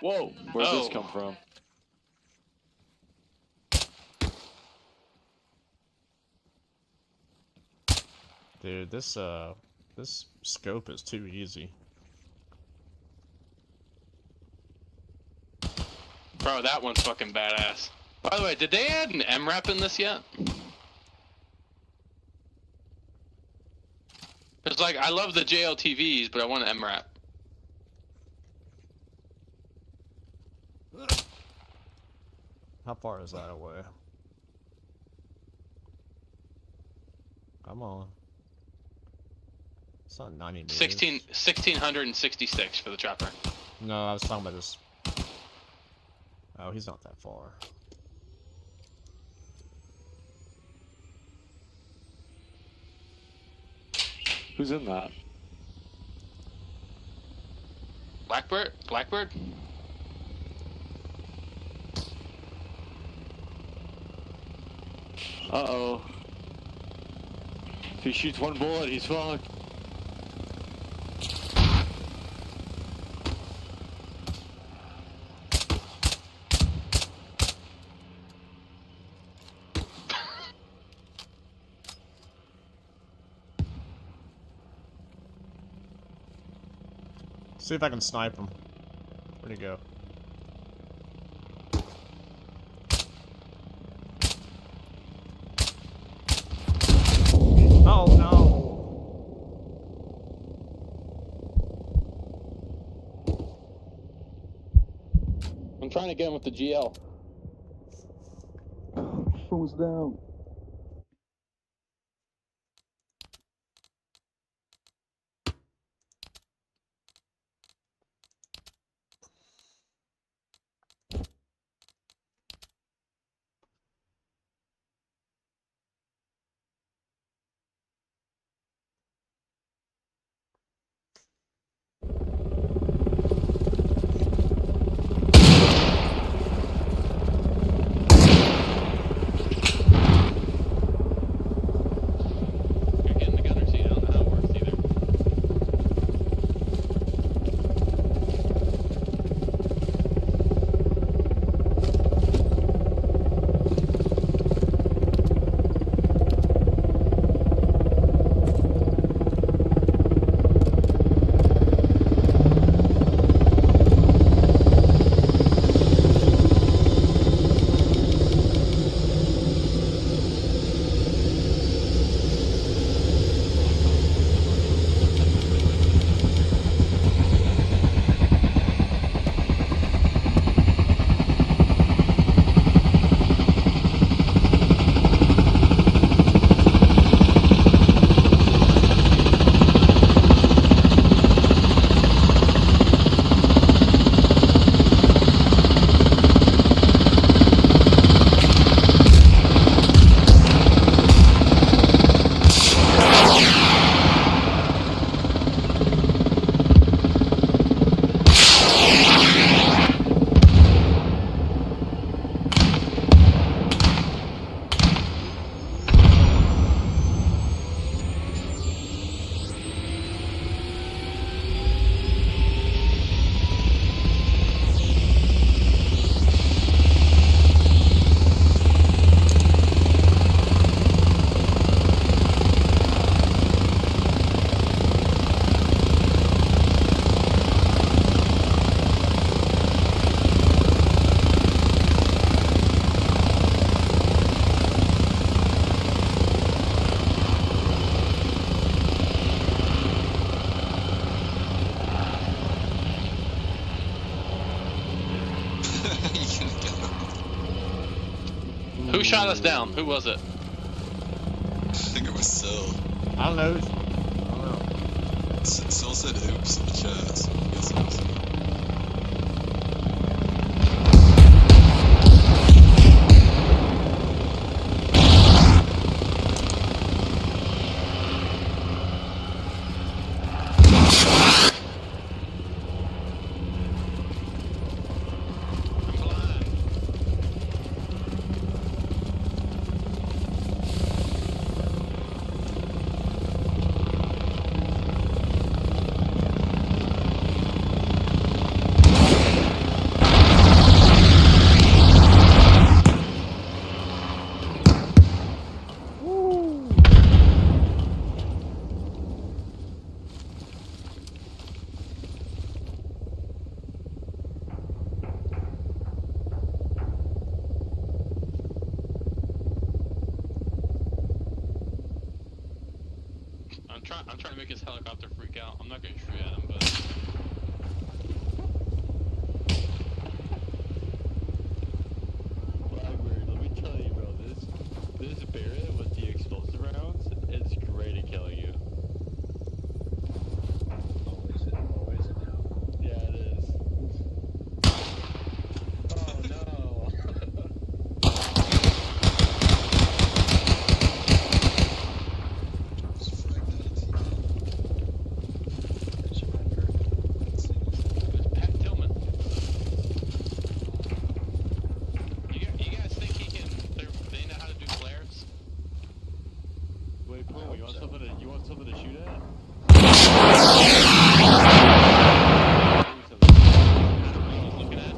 Whoa. Where'd this Oh. come from? Dude, this scope is too easy. Bro, that one's fucking badass. By the way, did they add an MRAP in this yet? It's like, I love the JLTVs, but I want an MRAP. How far is that away? Come on. It's not 90 meters. 1666 for the chopper. No, I was talking about this. Oh, he's not that far. Who's in that? Blackbird? Blackbird? Uh-oh. If he shoots one bullet, he's fucked. See if I can snipe him. Where'd he go? Oh no! I'm trying to get him with the GL. Phone's down. Who shot us down? Who was it? I think it was Sil. I don't know. I don't know. Sil said oops in the chat, so I guess it was him. I'm trying to make his helicopter freak out. I'm not gonna shoot at him, but. Blackbird, let me tell you, bro. This Barrett with the explosive rounds is great at killing you. Oh, is it? Oh, is it now? Yeah, it is. Oh no. There's Pat Tillman. You guys think he can? They know how to do flares? Wait, Pooh, you want something to shoot at? He's looking at.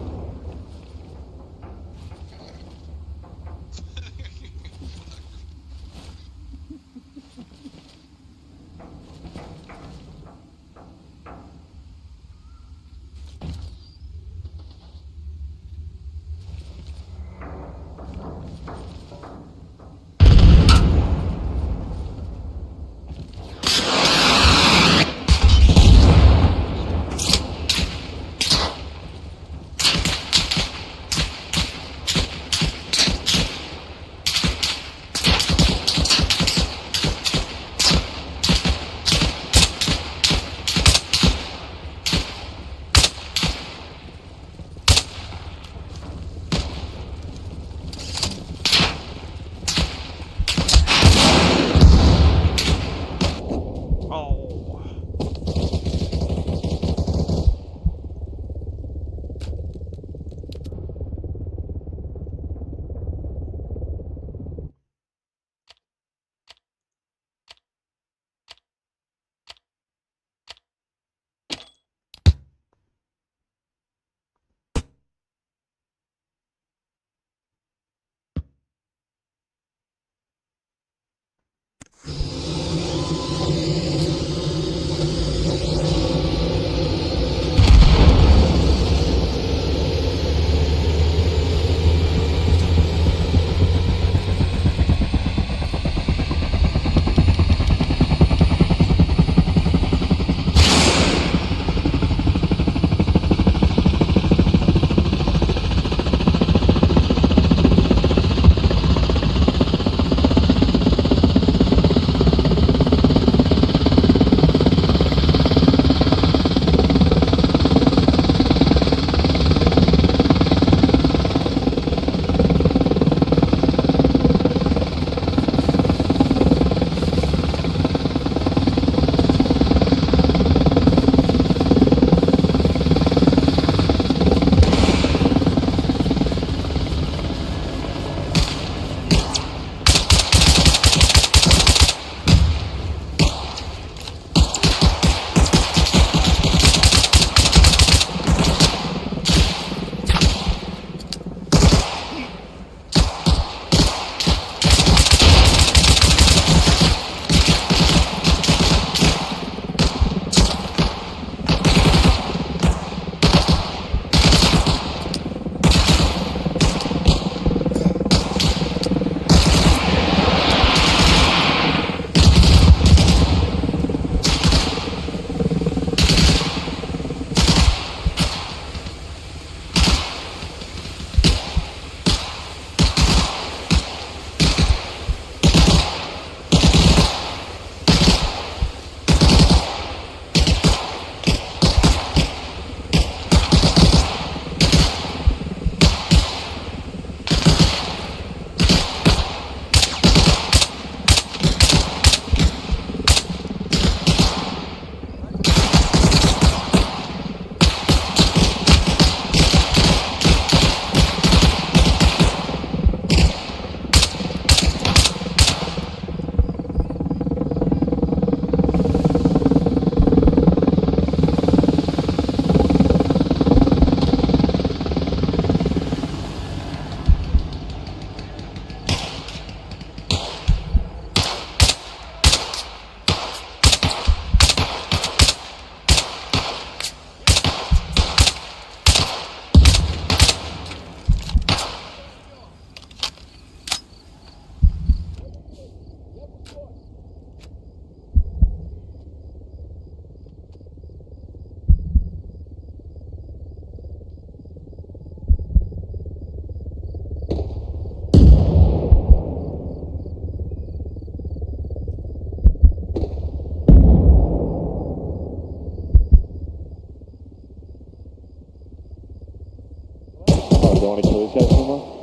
want to kill these guys anymore?